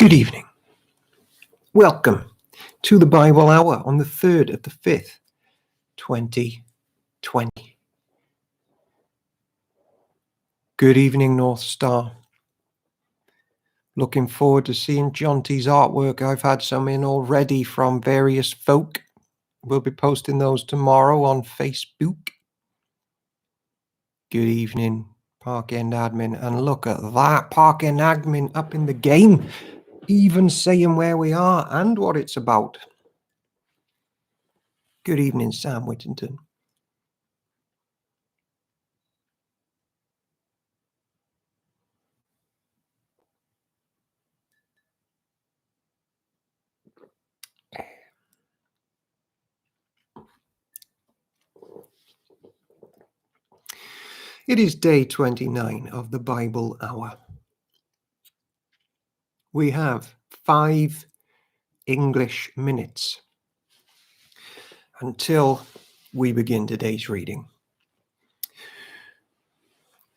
Good evening. Welcome to the Bible Hour on the 3rd of the 5th, 2020. Good evening, North Star. Looking forward to seeing Jonty's artwork. I've had some in already from various folk. We'll be posting those tomorrow on Facebook. Good evening, Park End Admin. And look at that, Park End Admin up in the game, even saying where we are and what it's about. Good evening, Sam Whittington. It is day 29 of the Bible Hour. We have 5 English minutes until we begin today's reading.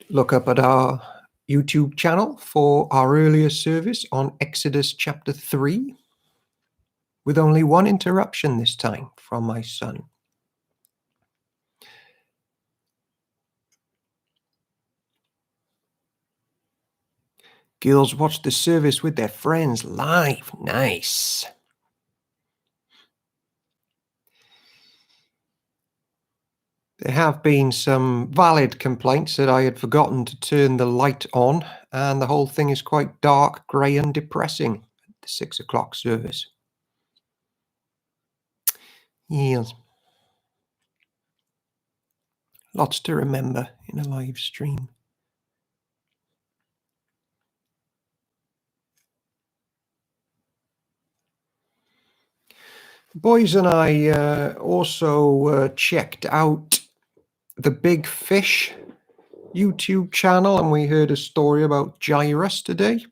Look up at our YouTube channel for our earlier service on Exodus chapter 3, with only one interruption this time from my son. Girls watch the service with their friends live. Nice. There have been some valid complaints that I had forgotten to turn the light on, and the whole thing is quite dark, grey and depressing at the 6 o'clock service. Yes. Lots to remember in a live stream. The boys and I also checked out the Big Fish YouTube channel, and we heard a story about Jairus today.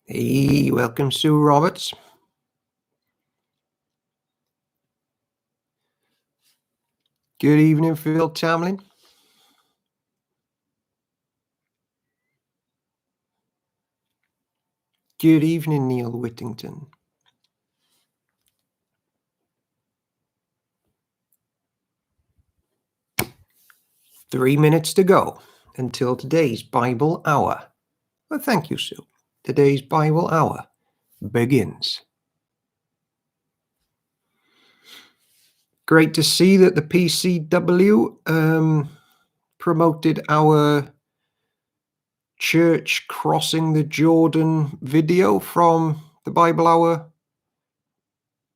Hey, welcome, Sue Roberts. Good evening, Phil Tamlin. Good evening, Neil Whittington. Three minutes to go until today's Bible Hour. Well, thank you, Sue. Today's Bible Hour begins. Great to see that the PCW promoted our church crossing the Jordan video from the Bible Hour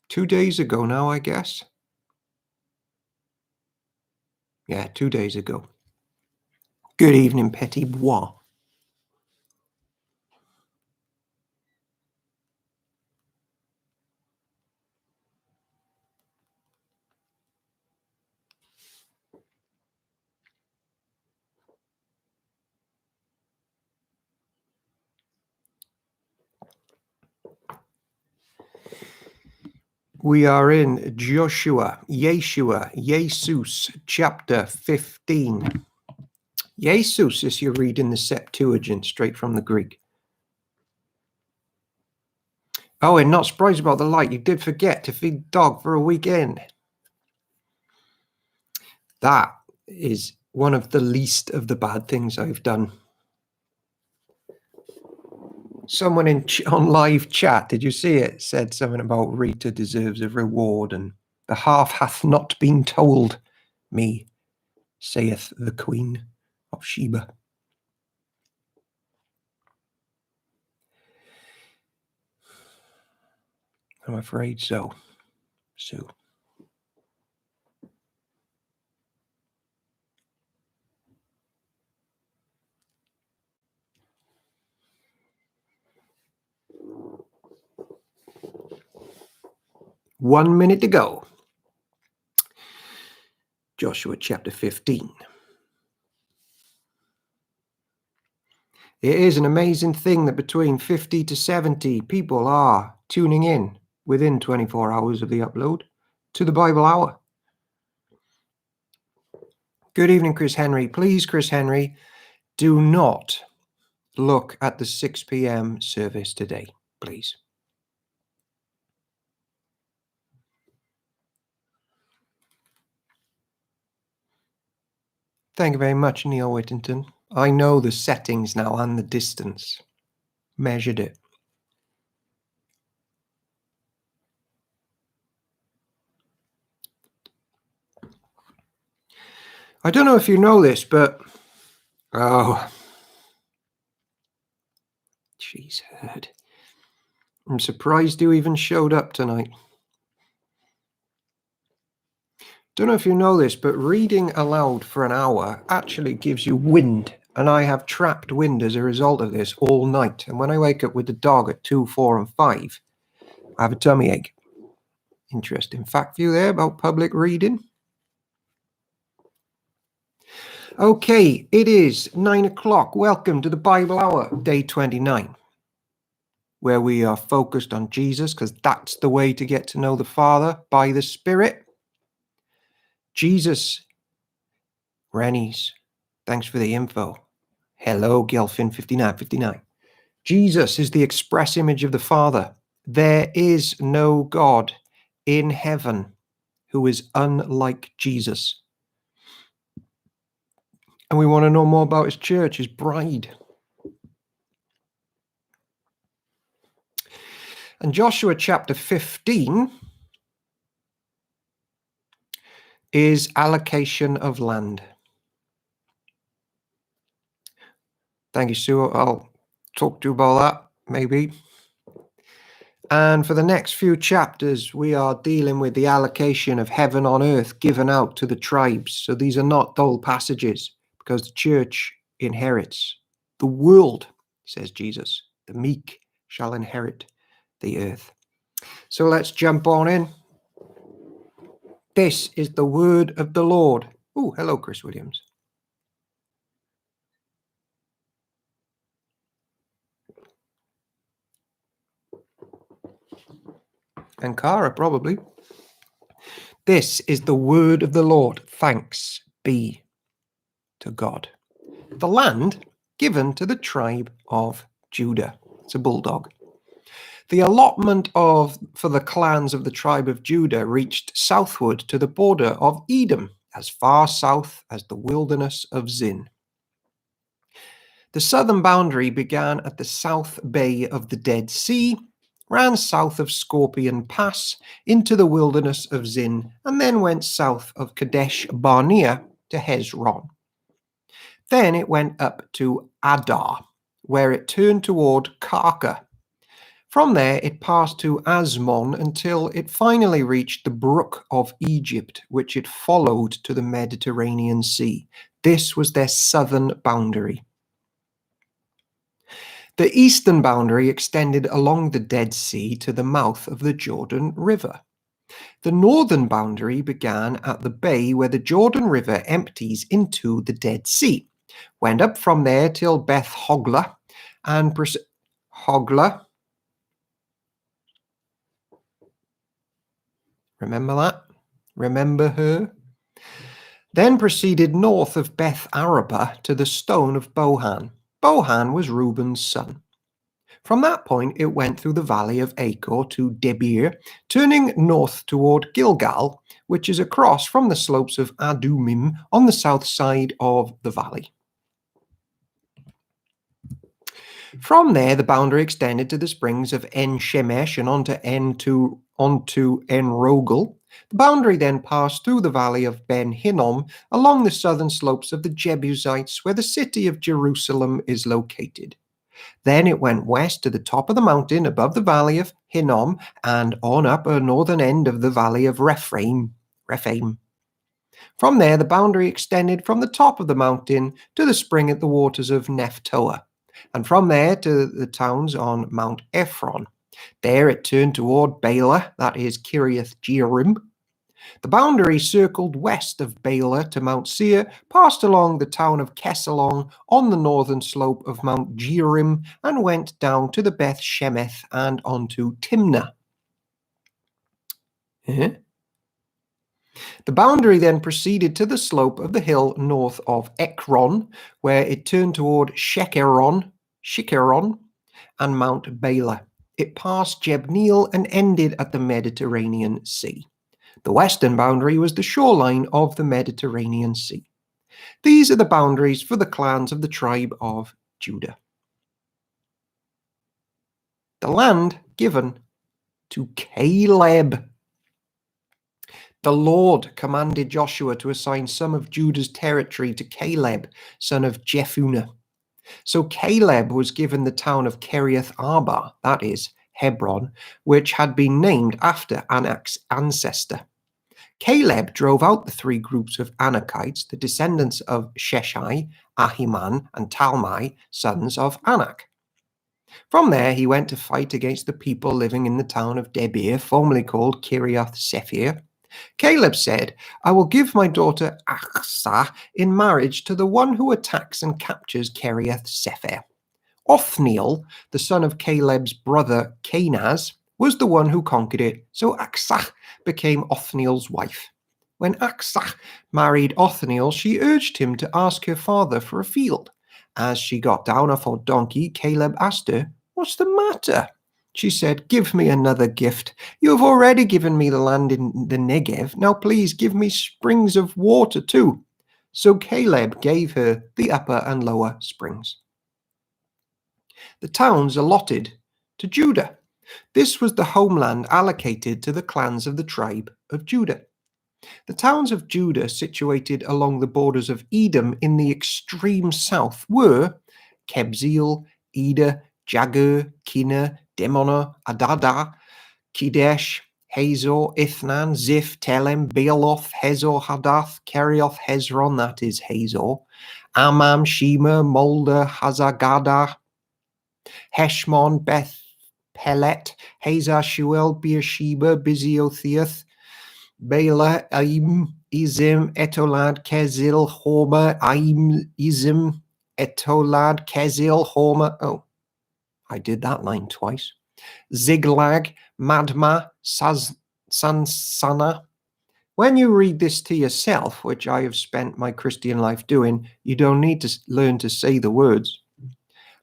2 days ago now, I guess. Yeah, 2 days ago. Good evening, Petit Bois. We are in Jesus, chapter 15. Jesus, as you read in the Septuagint, straight from the Greek. Oh, and not surprised about the light. You did forget to feed the dog for a weekend. That is one of the least of the bad things I've done. Someone on live chat, did you see it? Said something about Rita deserves a reward, and the half hath not been told me, saith the Queen of Sheba. I'm afraid so, Sue. One minute to go. Joshua chapter 15. It is an amazing thing that between 50 to 70 people are tuning in within 24 hours of the upload to the Bible Hour. Good evening, Chris Henry. Please, Chris Henry, do not look at the 6 p.m. service today, please. Thank you very much, Neil Whittington. I know the settings now and the distance. Measured it. I don't know if you know this, but... Oh. Jeez, Herd. I'm surprised you even showed up tonight. Don't know if you know this, but reading aloud for an hour actually gives you wind. And I have trapped wind as a result of this all night. And when I wake up with the dog at 2, 4, and 5, I have a tummy ache. Interesting fact for you there about public reading. Okay, it is 9 o'clock. Welcome to the Bible Hour, day 29, where we are focused on Jesus, because that's the way to get to know the Father, by the Spirit. Jesus. Rennies, thanks for the info. Hello, Gelfin5959. Jesus is the express image of the Father. There is no God in heaven who is unlike Jesus. And we want to know more about his church, his bride. And Joshua chapter 15 is allocation of land. Thank you, Sue. I'll talk to you about that, maybe. And for the next few chapters, we are dealing with the allocation of heaven on earth given out to the tribes. So these are not dull passages, because the church inherits the world, says Jesus. The meek shall inherit the earth. So let's jump on in. This is the word of the Lord. Oh, hello, Chris Williams. And Cara, probably. This is the word of the Lord. Thanks be to God. The land given to the tribe of Judah. It's a bulldog. The allotment for the clans of the tribe of Judah reached southward to the border of Edom, as far south as the wilderness of Zin. The southern boundary began at the south bay of the Dead Sea, ran south of Scorpion Pass into the wilderness of Zin, and then went south of Kadesh Barnea to Hezron. Then it went up to Adar, where it turned toward Karka. From there, it passed to Asmon until it finally reached the brook of Egypt, which it followed to the Mediterranean Sea. This was their southern boundary. The eastern boundary extended along the Dead Sea to the mouth of the Jordan River. The northern boundary began at the bay where the Jordan River empties into the Dead Sea, went up from there till Beth Hogla, and Hogla. Remember that? Remember her? Then proceeded north of Beth Araba to the stone of Bohan. Bohan was Reuben's son. From that point, it went through the valley of Achor to Debir, turning north toward Gilgal, which is across from the slopes of Adumim on the south side of the valley. From there, the boundary extended to the springs of En Shemesh and onto En Rogel. The boundary then passed through the valley of Ben Hinnom along the southern slopes of the Jebusites, where the city of Jerusalem is located. Then it went west to the top of the mountain above the valley of Hinnom and on up a northern end of the valley of Rephaim. From there, the boundary extended from the top of the mountain to the spring at the waters of Nephtoah, and from there to the towns on Mount Ephron. There it turned toward Bela, that is Kiriath Jearim. The boundary circled west of Bela to Mount Seir, passed along the town of Kesalon on the northern slope of Mount Jearim, and went down to the Beth Shemeth and onto Timnah. The boundary then proceeded to the slope of the hill north of Ekron, where it turned toward Shikeron, and Mount Bela. It passed Jebneel and ended at the Mediterranean Sea. The western boundary was the shoreline of the Mediterranean Sea. These are the boundaries for the clans of the tribe of Judah. The land given to Caleb. The Lord commanded Joshua to assign some of Judah's territory to Caleb, son of Jephunneh. So Caleb was given the town of Kiriath Arba, that is, Hebron, which had been named after Anak's ancestor. Caleb drove out the three groups of Anakites, the descendants of Sheshai, Ahiman, and Talmai, sons of Anak. From there, he went to fight against the people living in the town of Debir, formerly called Kiriath Sephir. Caleb said, "I will give my daughter Achsah in marriage to the one who attacks and captures Kiriath Sephir." Othniel, the son of Caleb's brother Kenaz, was the one who conquered it, so Achsah became Othniel's wife. When Achsah married Othniel, she urged him to ask her father for a field. As she got down off her donkey, Caleb asked her, "What's the matter?" She said, "Give me another gift. You have already given me the land in the Negev. Now please give me springs of water too." So Caleb gave her the upper and lower springs. The towns allotted to Judah. This was the homeland allocated to the clans of the tribe of Judah. The towns of Judah situated along the borders of Edom in the extreme south were Kebzeel, Eder, Jagur, Kina, Demonah, Adada, Kedesh, Hazor, Ithnan, Ziph, Telem, Bealoth, Hazor, Hadath, Kerioth, Hezron, that is Hazor, Amam, Shema, Molda, Hazagadah, Heshmon, Beth Pelet, Hazar, Shuel, Beersheba, Biziotheath, Bela, Aim, Izim, Etolad, Kezil, Homer, Aim, Izim, Etolad, Kezil, Homer. Oh, I did that line twice. Ziglag, Madma, Sansana. When you read this to yourself, which I have spent my Christian life doing, you don't need to learn to say the words.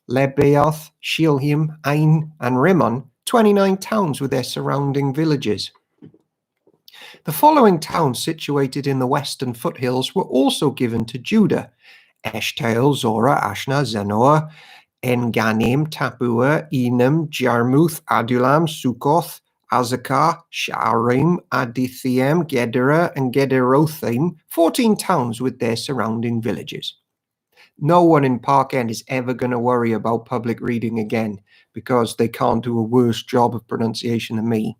Lebeoth, Shilhim, Ain, and Rimmon, 29 towns with their surrounding villages. The following towns situated in the western foothills were also given to Judah: Eshtaol, Zorah, Ashna, Zanoah, En-Ganim, Tapua, Enam, Jarmuth, Adulam, Succoth, Azekah, Sha'arim, Adithiam, Gedera, and Gederothim, 14 towns with their surrounding villages. No one in Park End is ever going to worry about public reading again because they can't do a worse job of pronunciation than me.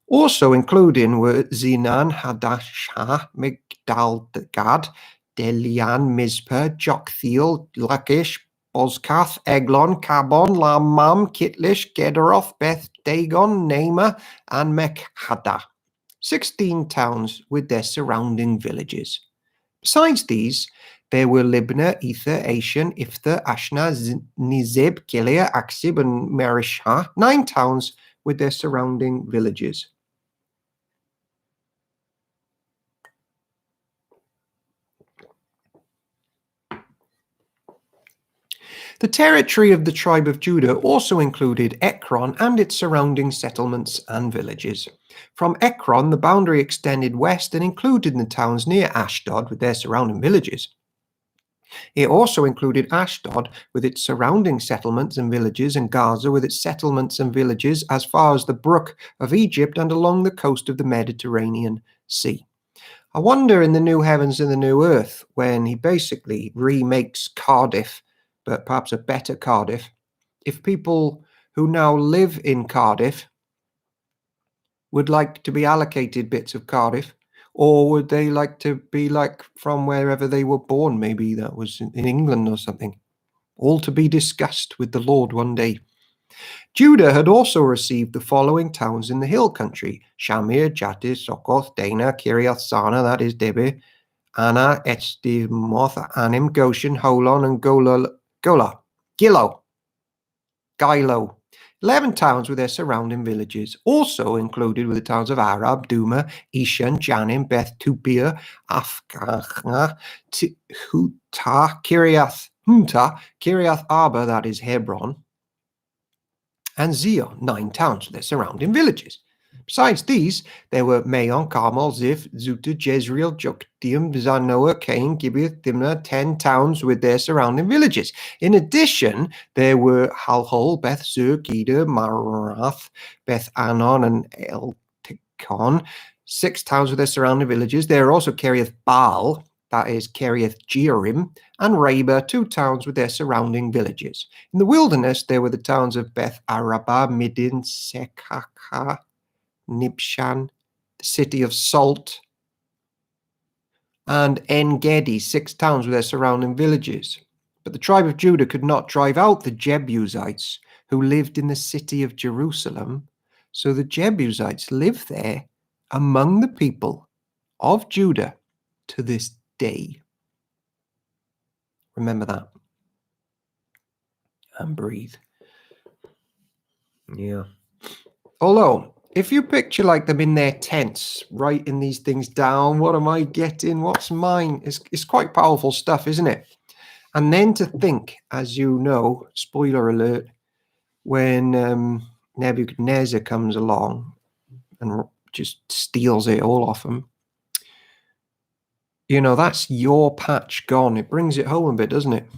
Also including were Zinan, Hadashah, Migdal-Gad, Delian, Mizpah, Joktheel, Lachish, Bozkath, Eglon, Kabon, Lamam, Kitlish, Gederoth, Beth Dagon, Naamah, and Mekhadah. 16 towns with their surrounding villages. Besides these, there were Libnah, Ether, Ashan, Iftha, Ashna, Nizib, Gilead, Aksib, and Merishah, 9 towns with their surrounding villages. The territory of the tribe of Judah also included Ekron and its surrounding settlements and villages. From Ekron, the boundary extended west and included the towns near Ashdod with their surrounding villages. It also included Ashdod with its surrounding settlements and villages, and Gaza with its settlements and villages as far as the brook of Egypt and along the coast of the Mediterranean Sea. I wonder in the new heavens and the new earth, when he basically remakes Cardiff, but perhaps a better Cardiff, if people who now live in Cardiff would like to be allocated bits of Cardiff, or would they like to be like from wherever they were born, maybe that was in England or something, all to be discussed with the Lord one day. Judah had also received the following towns in the hill country: Shamir, Jattis, Sokoth, Dana, Kiriath Sana, that is Debir, Anna, Eshdemoth, Anim, Goshen, Holon, and Gilo. 11 towns with their surrounding villages. Also included were the towns of Arab, Duma, Ishan, Janim, Beth Tubir, Afgana, Huta, Kiriath Arba, that is Hebron, and Zion, 9 towns with their surrounding villages. Besides these, there were Maon, Carmel, Ziph, Zuta, Jezreel, Jokdeam, Zanoah, Cain, Gibeath, Dimnah, 10 towns with their surrounding villages. In addition, there were Halhol, Beth Zur, Geder, Marath, Beth Anon, and Eltikon, 6 towns with their surrounding villages. There are also Kiriath Baal, that is Kiriath Jearim, and Reba, 2 towns with their surrounding villages. In the wilderness, there were the towns of Beth Arabah, Midin, Sekaka, Nibshan, the city of Salt, and En-Gedi, 6 towns with their surrounding villages. But the tribe of Judah could not drive out the Jebusites who lived in the city of Jerusalem, so the Jebusites live there among the people of Judah to this day. Remember that. And breathe. Yeah. Although, if you picture like them in their tents, writing these things down, what am I getting? What's mine? It's quite powerful stuff, isn't it? And then to think, as you know, spoiler alert, when Nebuchadnezzar comes along and just steals it all off him, you know, that's your patch gone. It brings it home a bit, doesn't it?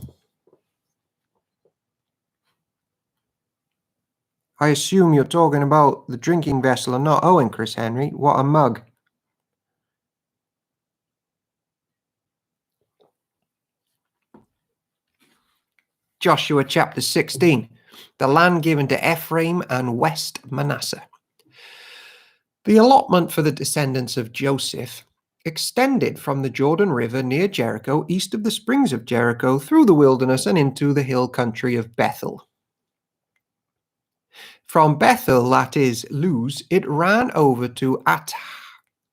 I assume you're talking about the drinking vessel and not Owen, Chris Henry. What a mug. Joshua chapter 16, the land given to Ephraim and West Manasseh. The allotment for the descendants of Joseph extended from the Jordan River near Jericho, east of the springs of Jericho, through the wilderness and into the hill country of Bethel. From Bethel, that is Luz, it ran over to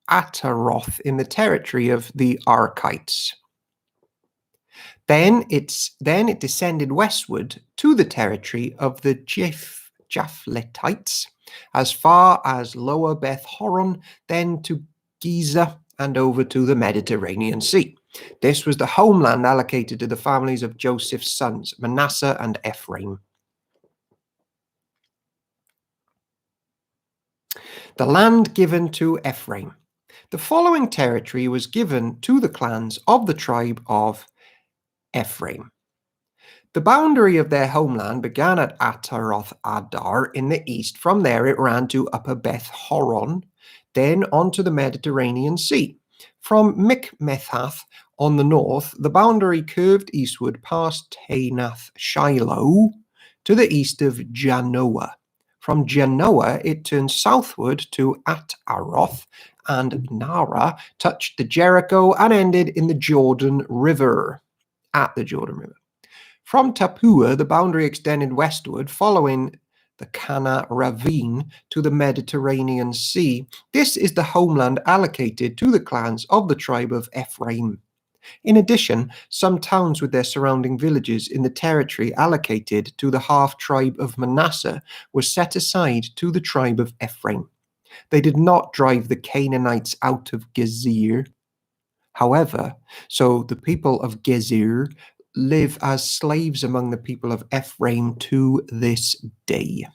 Ataroth in the territory of the Arkites. Then it descended westward to the territory of the Japhletites, as far as Lower Beth Horon, then to Giza, and over to the Mediterranean Sea. This was the homeland allocated to the families of Joseph's sons, Manasseh and Ephraim. The land given to Ephraim. The following territory was given to the clans of the tribe of Ephraim. The boundary of their homeland began at Ataroth Adar in the east. From there it ran to Upper Beth Horon, then onto the Mediterranean Sea. From Mikmethath on the north, the boundary curved eastward past Tainath Shiloh to the east of Janoah. From Janoah, it turned southward to Ataroth, and Nara touched the Jericho and ended in the Jordan River, at the Jordan River. From Tapua, the boundary extended westward, following the Kana Ravine to the Mediterranean Sea. This is the homeland allocated to the clans of the tribe of Ephraim. In addition, some towns with their surrounding villages in the territory allocated to the half-tribe of Manasseh were set aside to the tribe of Ephraim. They did not drive the Canaanites out of Gezer. However, so the people of Gezer live as slaves among the people of Ephraim to this day.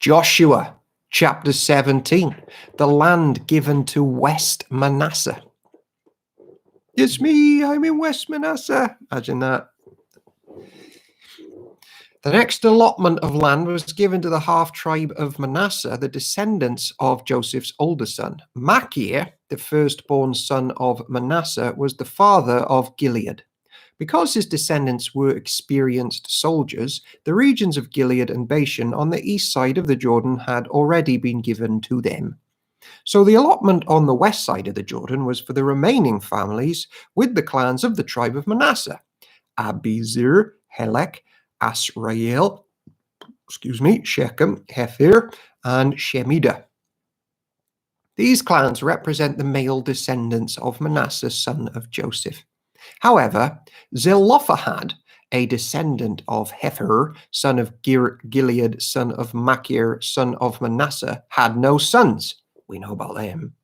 Joshua chapter 17, the land given to West Manasseh. It's me, I'm in West Manasseh. Imagine that. The next allotment of land was given to the half-tribe of Manasseh, the descendants of Joseph's older son. Machir, the firstborn son of Manasseh, was the father of Gilead. Because his descendants were experienced soldiers, the regions of Gilead and Bashan on the east side of the Jordan had already been given to them. So the allotment on the west side of the Jordan was for the remaining families with the clans of the tribe of Manasseh: Abiezer, Helek, Asrael, Shechem, Hefer, and Shemida. These clans represent the male descendants of Manasseh, son of Joseph. However, Zelophehad, a descendant of Hefer, son of Gilead, son of Machir, son of Manasseh, had no sons. We know about them.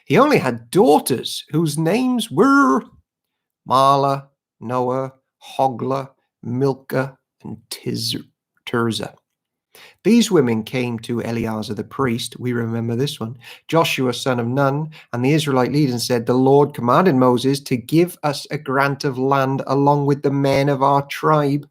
He only had daughters whose names were Mahlah, Noah, Hoglah, Milcah, and Tirzah. These women came to Eleazar the priest, we remember this one, Joshua son of Nun, and the Israelite leaders, and said, the Lord commanded Moses to give us a grant of land along with the men of our tribe.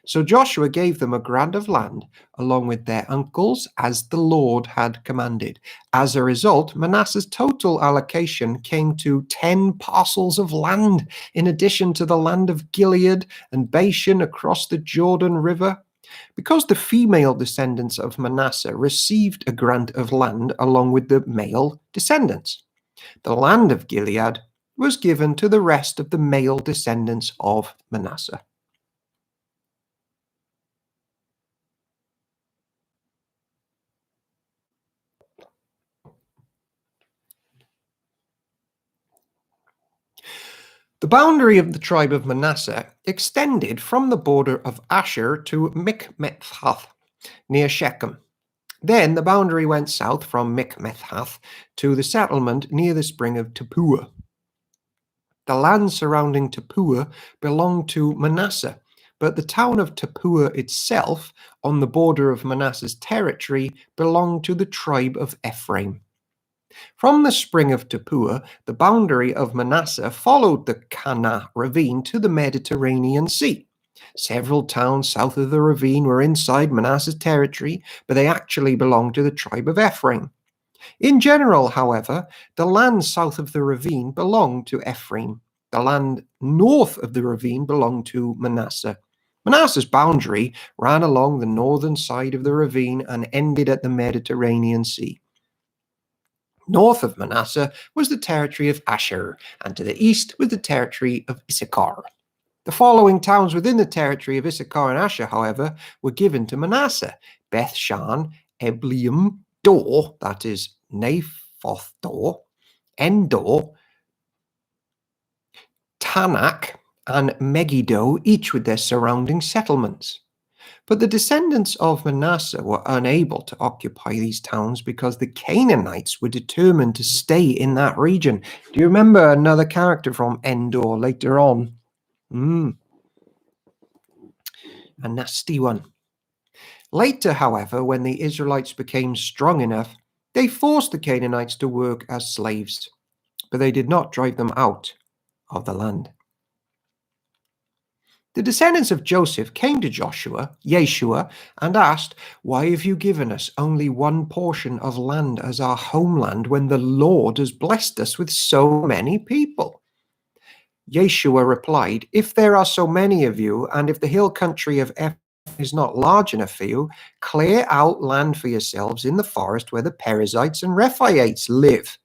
So Joshua gave them a grant of land along with their uncles as the Lord had commanded. As a result, Manasseh's total allocation came to 10 parcels of land, in addition to the land of Gilead and Bashan across the Jordan River. Because the female descendants of Manasseh received a grant of land along with the male descendants, the land of Gilead was given to the rest of the male descendants of Manasseh. The boundary of the tribe of Manasseh extended from the border of Asher to Michmethath, near Shechem. Then the boundary went south from Michmethath to the settlement near the spring of Tappuah. The land surrounding Tappuah belonged to Manasseh, but the town of Tappuah itself, on the border of Manasseh's territory, belonged to the tribe of Ephraim. From the spring of Tappuah, the boundary of Manasseh followed the Kanah ravine to the Mediterranean Sea. Several towns south of the ravine were inside Manasseh's territory, but they actually belonged to the tribe of Ephraim. In general, however, the land south of the ravine belonged to Ephraim. The land north of the ravine belonged to Manasseh. Manasseh's boundary ran along the northern side of the ravine and ended at the Mediterranean Sea. North of Manasseh was the territory of Asher, and to the east was the territory of Issachar. The following towns within the territory of Issachar and Asher, however, were given to Manasseh: Bethshan, Ebleam, Dor, that is Naphoth Dor, Endor, Tanak, and Megiddo, each with their surrounding settlements. But the descendants of Manasseh were unable to occupy these towns because the Canaanites were determined to stay in that region. Do you remember another character from Endor later on? A nasty one. Later, however, when the Israelites became strong enough, they forced the Canaanites to work as slaves, but they did not drive them out of the land. The descendants of Joseph came to Yeshua, and asked, "Why have you given us only one portion of land as our homeland when the Lord has blessed us with so many people?" Yeshua replied, "If there are so many of you, and if the hill country of Ephraim is not large enough for you, clear out land for yourselves in the forest where the Perizzites and Rephaites live."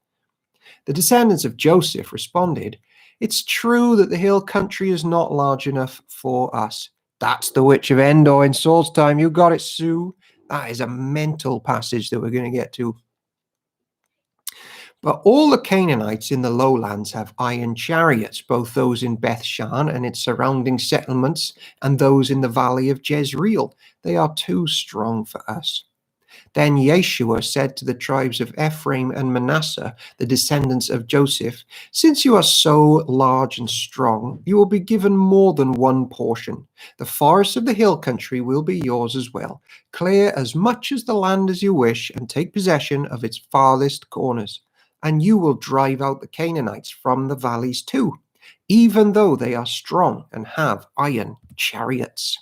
The descendants of Joseph responded, "It's true that the hill country is not large enough for us." That's the Witch of Endor in Saul's time. You got it, Sue. That is a mental passage that we're going to get to. But all the Canaanites in the lowlands have iron chariots, both those in Bethshan and its surrounding settlements, and those in the valley of Jezreel. They are too strong for us. Then Yeshua said to the tribes of Ephraim and Manasseh, the descendants of Joseph, "Since you are so large and strong, you will be given more than one portion. The forests of the hill country will be yours as well. Clear as much as the land as you wish and take possession of its farthest corners. And you will drive out the Canaanites from the valleys too, even though they are strong and have iron chariots."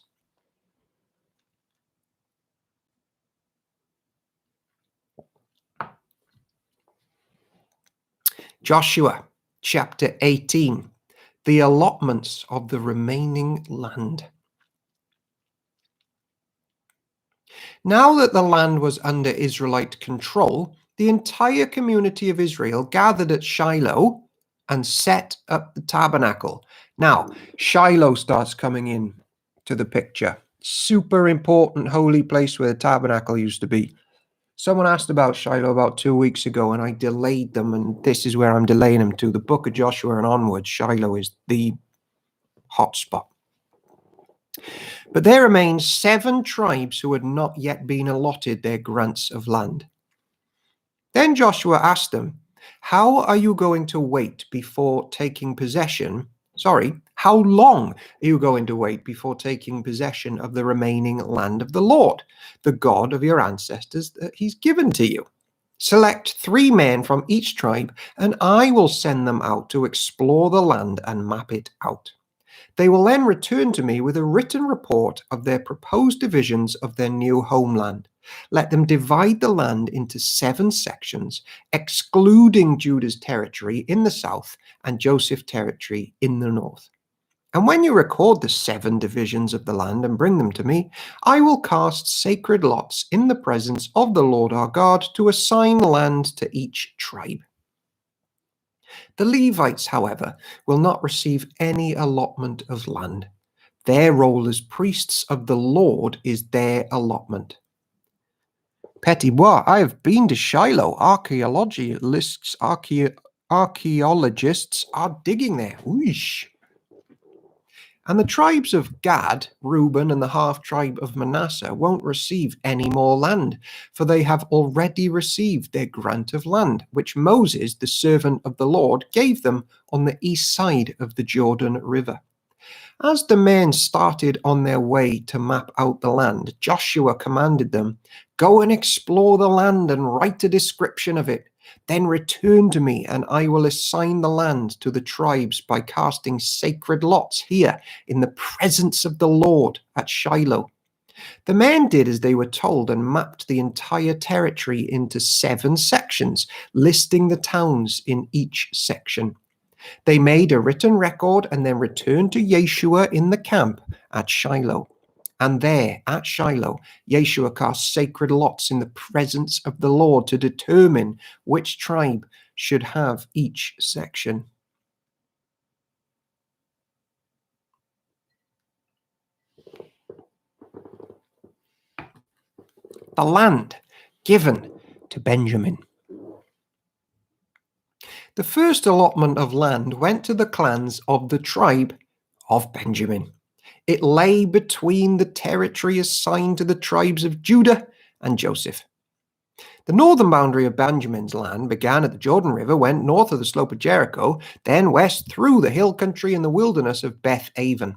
Joshua chapter 18, the allotments of the remaining land. Now that the land was under Israelite control, the entire community of Israel gathered at Shiloh, and set up the tabernacle. Now, Shiloh starts coming in to the picture. Super important holy place where the tabernacle used to be. Someone asked about Shiloh about 2 weeks ago, and I delayed them, and this is where I'm delaying them to. The book of Joshua and onwards, Shiloh is the hotspot. But there remain 7 tribes who had not yet been allotted their grants of land. Then Joshua asked them, how are you going to wait before taking possession? How long are you going to wait before taking possession of the remaining land of the Lord, the God of your ancestors that he's given to you? Select 3 men from each tribe, and I will send them out to explore the land and map it out. They will then return to me with a written report of their proposed divisions of their new homeland. Let them divide the land into 7 sections, excluding Judah's territory in the south and Joseph's territory in the north. And when you record the 7 divisions of the land and bring them to me, I will cast sacred lots in the presence of the Lord our God to assign land to each tribe. The Levites, however, will not receive any allotment of land. Their role as priests of the Lord is their allotment. Petit bois, I have been to Shiloh. Archaeologists are digging there. Whoosh. And the tribes of Gad, Reuben, and the half-tribe of Manasseh won't receive any more land, for they have already received their grant of land, which Moses, the servant of the Lord, gave them on the east side of the Jordan River. As the men started on their way to map out the land, Joshua commanded them, go and explore the land and write a description of it. Then return to me, and I will assign the land to the tribes by casting sacred lots here in the presence of the Lord at Shiloh. The men did as they were told and mapped the entire territory into 7 sections, listing the towns in each section. They made a written record and then returned to Yeshua in the camp at Shiloh. And there, at Shiloh, Yeshua cast sacred lots in the presence of the Lord to determine which tribe should have each section. The land given to Benjamin. The first allotment of land went to the clans of the tribe of Benjamin. It lay between the territory assigned to the tribes of Judah and Joseph. The northern boundary of Benjamin's land began at the Jordan River, went north of the slope of Jericho, then west through the hill country and the wilderness of Beth Aven.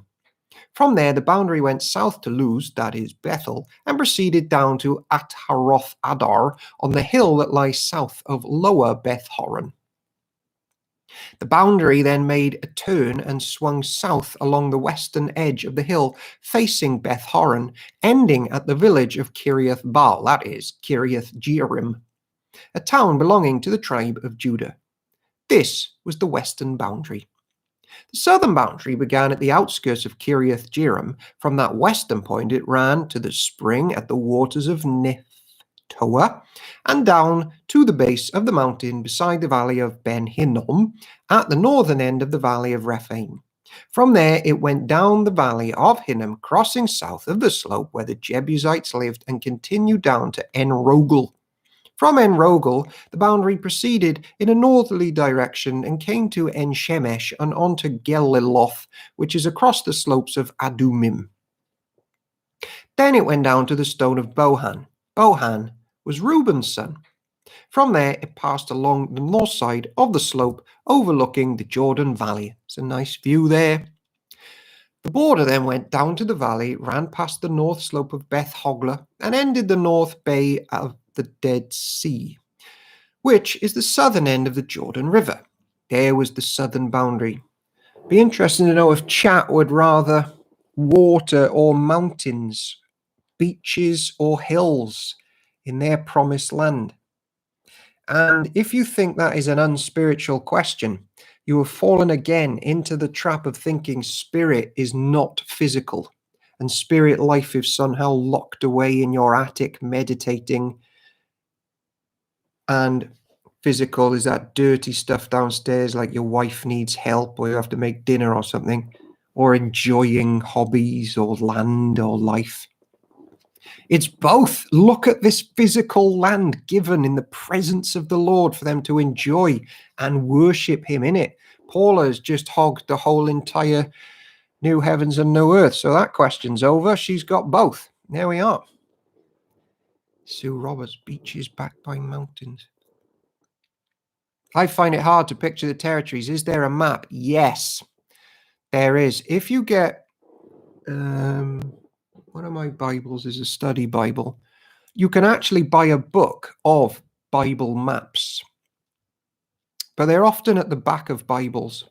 From there, the boundary went south to Luz, that is Bethel, and proceeded down to Atharoth Adar on the hill that lies south of lower Beth Horon. The boundary then made a turn and swung south along the western edge of the hill, facing Beth Horon, ending at the village of Kiriath Baal, that is, Kiriath Jearim, a town belonging to the tribe of Judah. This was the western boundary. The southern boundary began at the outskirts of Kiriath Jearim. From that western point, it ran to the spring at the waters of Nephtoah, and down to the base of the mountain beside the valley of Ben Hinnom, at the northern end of the valley of Rephaim. From there it went down the valley of Hinnom, crossing south of the slope where the Jebusites lived, and continued down to En Rogel. From En Rogel, the boundary proceeded in a northerly direction and came to En Shemesh and on to Geliloth, which is across the slopes of Adumim. Then it went down to the stone of Bohan. Bohan was Reuben's son. From there, it passed along the north side of the slope, overlooking the Jordan Valley. It's a nice view there. The border then went down to the valley, ran past the north slope of Beth Hogla, and ended the north bay of the Dead Sea, which is the southern end of the Jordan River. There was the southern boundary. Be interesting to know if chat would rather water or mountains, beaches or hills in their promised land. And if you think that is an unspiritual question, you have fallen again into the trap of thinking spirit is not physical, and spirit life is somehow locked away in your attic meditating and Physical is that dirty stuff downstairs, like your wife needs help or you have to make dinner or something, or enjoying hobbies or land or life. It's both. Look at this physical land given in the presence of the Lord for them to enjoy and worship him in it. Paula has just hogged the whole entire new heavens and new earth. So that question's over. She's got both. There we are. Sue Roberts, beaches backed by mountains. I find it hard to picture the territories. Is there a map? Yes, there is. If you get one of my Bibles is a study Bible, you can actually buy a book of Bible maps, but they're often at the back of Bibles.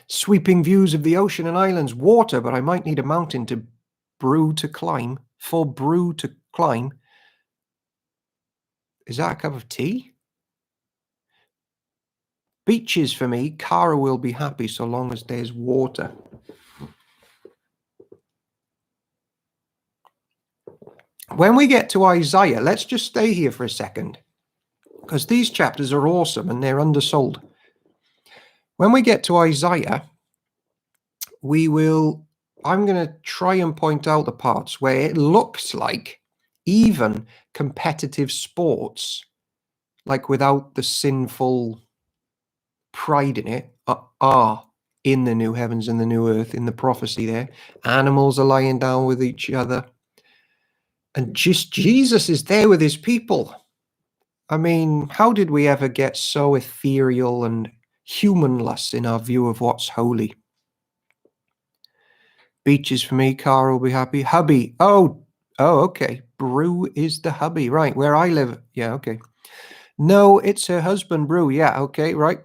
Sweeping views of the ocean and islands, water, but I might need a mountain to brew to climb. For brew to climb. Is that a cup of tea? Beaches for me. Cara will be happy so long as there's water. When we get to Isaiah, let's just stay here for a second, because these chapters are awesome and they're undersold. When we get to Isaiah, I'm going to try and point out the parts where it looks like even competitive sports, like without the sinful pride in it, are in the new heavens and the new earth, in the prophecy there. Animals are lying down with each other. And just Jesus is there with his people. I mean, how did we ever get so ethereal and humanless in our view of what's holy? Beaches for me, Cara will be happy. Hubby. Oh, okay. Brew is the hubby. Right, where I live. Yeah, okay. No, it's her husband, Brew. Yeah, okay, right.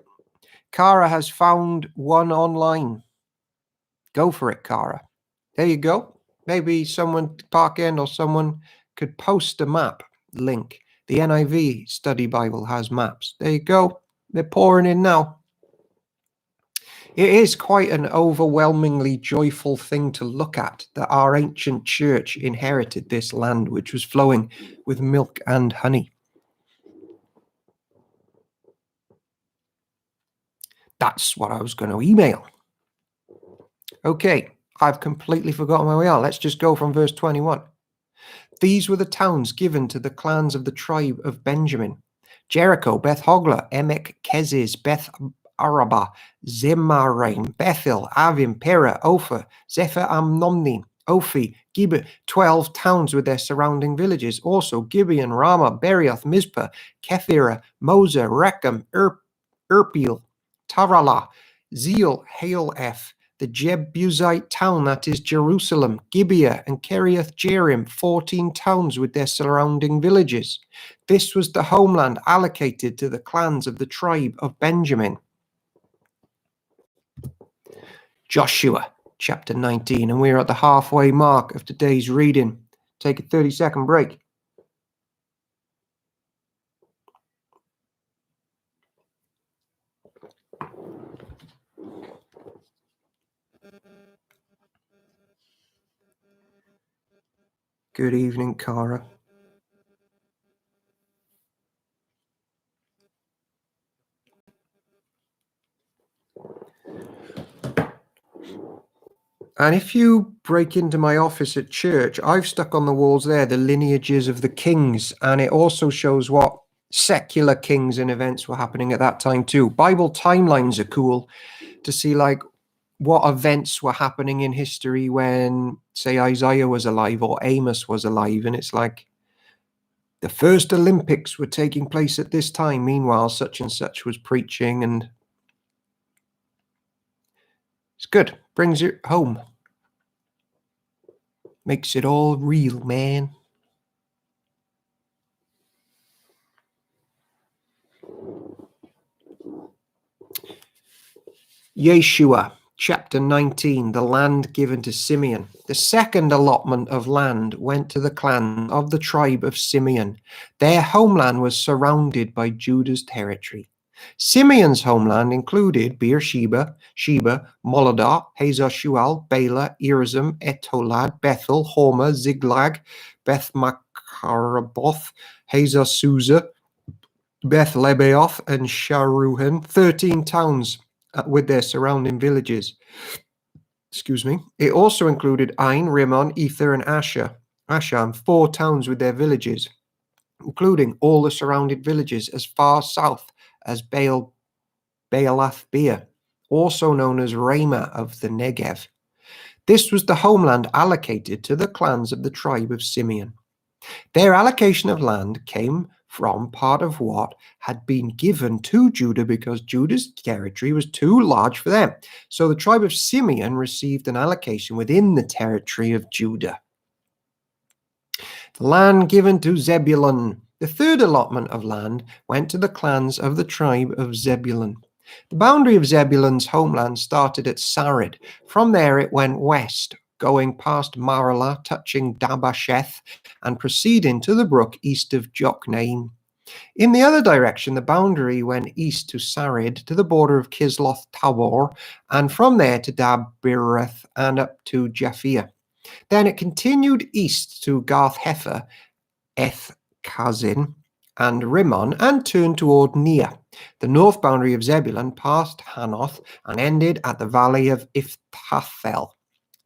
Cara has found one online. Go for it, Cara. There you go. Maybe someone, Park End or someone, could post a map link. The NIV Study Bible has maps. There you go. They're pouring in now. It is quite an overwhelmingly joyful thing to look at, that our ancient church inherited this land which was flowing with milk and honey. That's what I was going to email. Okay, I've completely forgotten where we are. Let's just go from verse 21. These were the towns given to the clans of the tribe of Benjamin: Jericho, Beth Hogla, Emek Keziz, Beth Araba, Zemaraim, Bethel, Avim, Pera, Opha, Zephyr Amnomni, Ophi, Gibeah, 12 towns with their surrounding villages. Also Gibeon, Ramah, Berioth, Mizpah, Kephira, Moza, Rechem, Erpil, Tarala, Zeal, Halef, the Jebusite town, that is Jerusalem, Gibeah, and Kiriath Jearim, 14 towns with their surrounding villages. This was the homeland allocated to the clans of the tribe of Benjamin. Joshua chapter 19, and we're at the halfway mark of today's reading. Take a 30-second break. Good evening, Cara. And if you break into my office at church, I've stuck on the walls there the lineages of the kings, and it also shows what secular kings and events were happening at that time too. Bible timelines are cool to see, like, what events were happening in history when, say, Isaiah was alive or Amos was alive, and it's like the first Olympics were taking place at this time. Meanwhile, such and such was preaching, and it's good. Brings it home. Makes it all real, man. Yeshua, chapter 19, the land given to Simeon. The second allotment of land went to the clan of the tribe of Simeon. Their homeland was surrounded by Judah's territory. Simeon's homeland included Beersheba, Sheba, Moladah, Hazar Shual, Bela, Irzim, Etolad, Bethel, Hormah, Ziklag, Beth Macaraboth, Hazar Susa, Beth Lebaoth and Sharuhen, 13 towns with their surrounding villages. Excuse me. It also included Ain, Rimmon, Ether, and Asham, 4 towns with their villages, including all the surrounding villages as far south as Baalath Beer, also known as Ramah of the Negev. This was the homeland allocated to the clans of the tribe of Simeon. Their allocation of land came from part of what had been given to Judah because Judah's territory was too large for them. So the tribe of Simeon received an allocation within the territory of Judah. The land given to Zebulun. The third allotment of land went to the clans of the tribe of Zebulun. The boundary of Zebulun's homeland started at Sarid. From there it went west, going past Marlah, touching Dabasheth, and proceeding to the brook east of Jokneam. In the other direction, the boundary went east to Sarid, to the border of Kisloth Tabor, and from there to Dabireth and up to Japhia. Then it continued east to Garth Hefer, Eth Kazin, and Rimmon, and turned toward Nia. The north boundary of Zebulun passed Hanoth and ended at the valley of Ifthathel.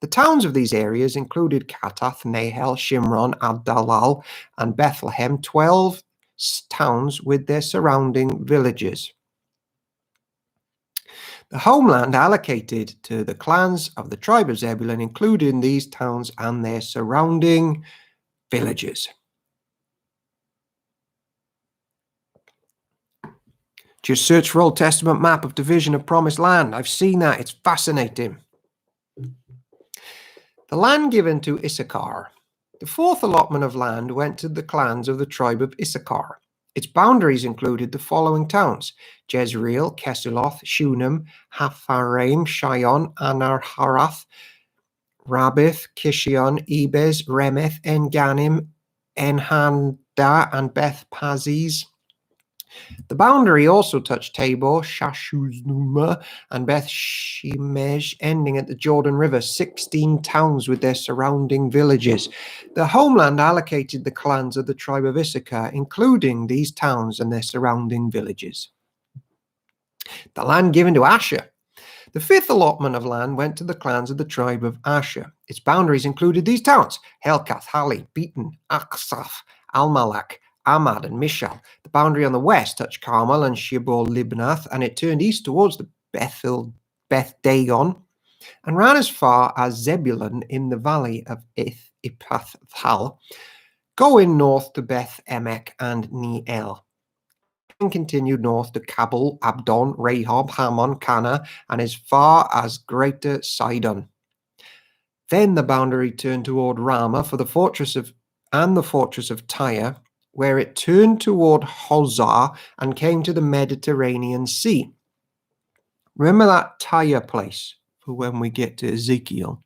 The towns of these areas included Katath, Nahel, Shimron, Abdalal, and Bethlehem, 12 towns with their surrounding villages. The homeland allocated to the clans of the tribe of Zebulun included these towns and their surrounding villages. Just search for Old Testament map of division of promised land. I've seen that. It's fascinating. The land given to Issachar. The fourth allotment of land went to the clans of the tribe of Issachar. Its boundaries included the following towns: Jezreel, Kesuloth, Shunem, Hapharaim, Shion, Anarharath, Rabbith, Kishion, Ebez, Remeth, En-Ganim, En-Handa, and Beth Paziz. The boundary also touched Tabor, Shashuznuma, and Beth Shemesh, ending at the Jordan River, 16 towns with their surrounding villages. The homeland allocated the clans of the tribe of Issachar, including these towns and their surrounding villages. The land given to Asher. The fifth allotment of land went to the clans of the tribe of Asher. Its boundaries included these towns: Helkath, Hali, Beaton, Aksaph, Almalak, Amad, and Mishal. The boundary on the west touched Carmel and Shibor Libnath, and it turned east towards the Beth Dagon, and ran as far as Zebulun in the valley of Ipathal, going north to Beth Emek and Neel, and continued north to Kabul, Abdon, Rehob, Hammon, Cana, and as far as Greater Sidon. Then the boundary turned toward Ramah for the fortress of Tyre, where it turned toward Hozah and came to the Mediterranean Sea. Remember that Tyre place for when we get to Ezekiel.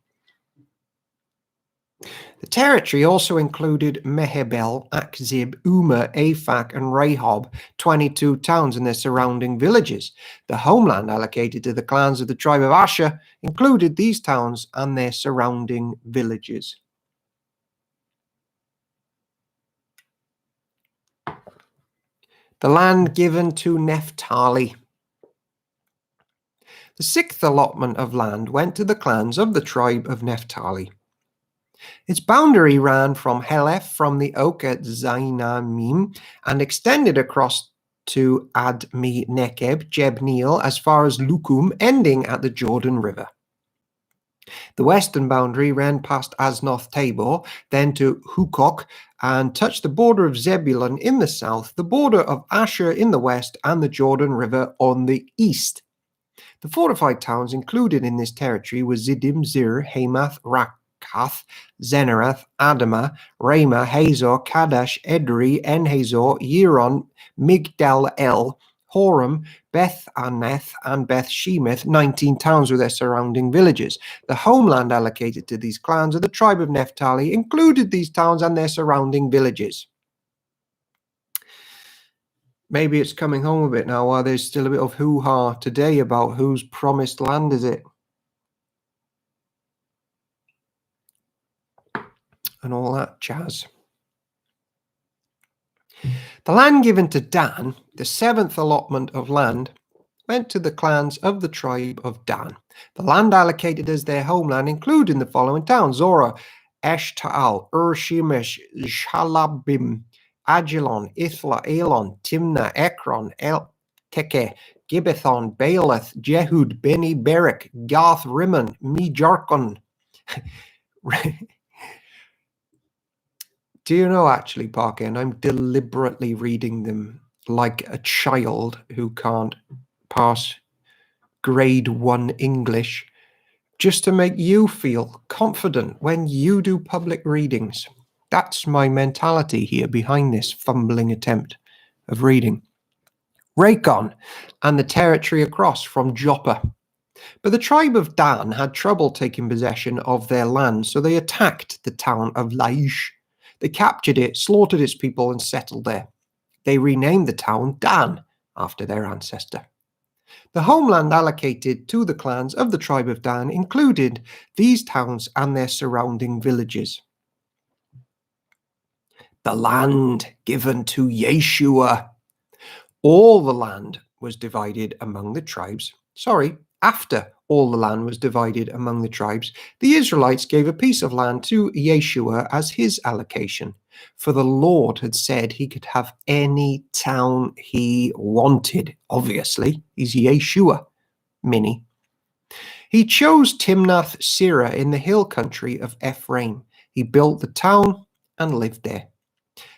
The territory also included Mehebel, Akzib, Umah, Aphak, and Rehob, 22 towns and their surrounding villages. The homeland allocated to the clans of the tribe of Asher included these towns and their surrounding villages. The land given to Naphtali. The sixth allotment of land went to the clans of the tribe of Naphtali. Its boundary ran from Heleph, from the oak at Zainamim, and extended across to Admi Nekeb, Jebneel, as far as Lukum, ending at the Jordan River. The western boundary ran past Aznoth Tabor, then to Hukok, and touched the border of Zebulun in the south, the border of Asher in the west, and the Jordan River on the east. The fortified towns included in this territory were Ziddim, Zir, Hamath, Rakath, Zenerath, Adamah, Ramah, Hazor, Kadesh, Edrei, En-Hazor, Yiron, Migdal El, Horem, Beth Aneth, and Beth Shemeth, 19 towns with their surrounding villages. The homeland allocated to these clans of the tribe of Naphtali included these towns and their surrounding villages. Maybe it's coming home a bit now, while there's still a bit of hoo-ha today about whose promised land is it. And all that jazz. The land given to Dan, the seventh allotment of land, went to the clans of the tribe of Dan. The land allocated as their homeland included the following towns: Zorah, Eshtaol, Shemesh, Shalabim, Ajalon, Ithla, Elon, Timnah, Ekron, El-Teke, Gibbethon, Baalath, Jehud, Beni Berak, Gath, Rimmon, Mejarkon. Do you know, actually, Parker, and I'm deliberately reading them like a child who can't pass grade 1 English, just to make you feel confident when you do public readings. That's my mentality here behind this fumbling attempt of reading. Raycon and the territory across from Joppa. But the tribe of Dan had trouble taking possession of their land, so they attacked the town of Laish. They captured it, slaughtered its people, and settled there. They renamed the town Dan after their ancestor. The homeland allocated to the clans of the tribe of Dan included these towns and their surrounding villages. The land given to Yeshua. All the land was divided among the tribes. After all the land was divided among the tribes, the Israelites gave a piece of land to Yeshua as his allocation. For the Lord had said he could have any town he wanted. Obviously, he's Yeshua, Mini. He chose Timnath Serah in the hill country of Ephraim. He built the town and lived there.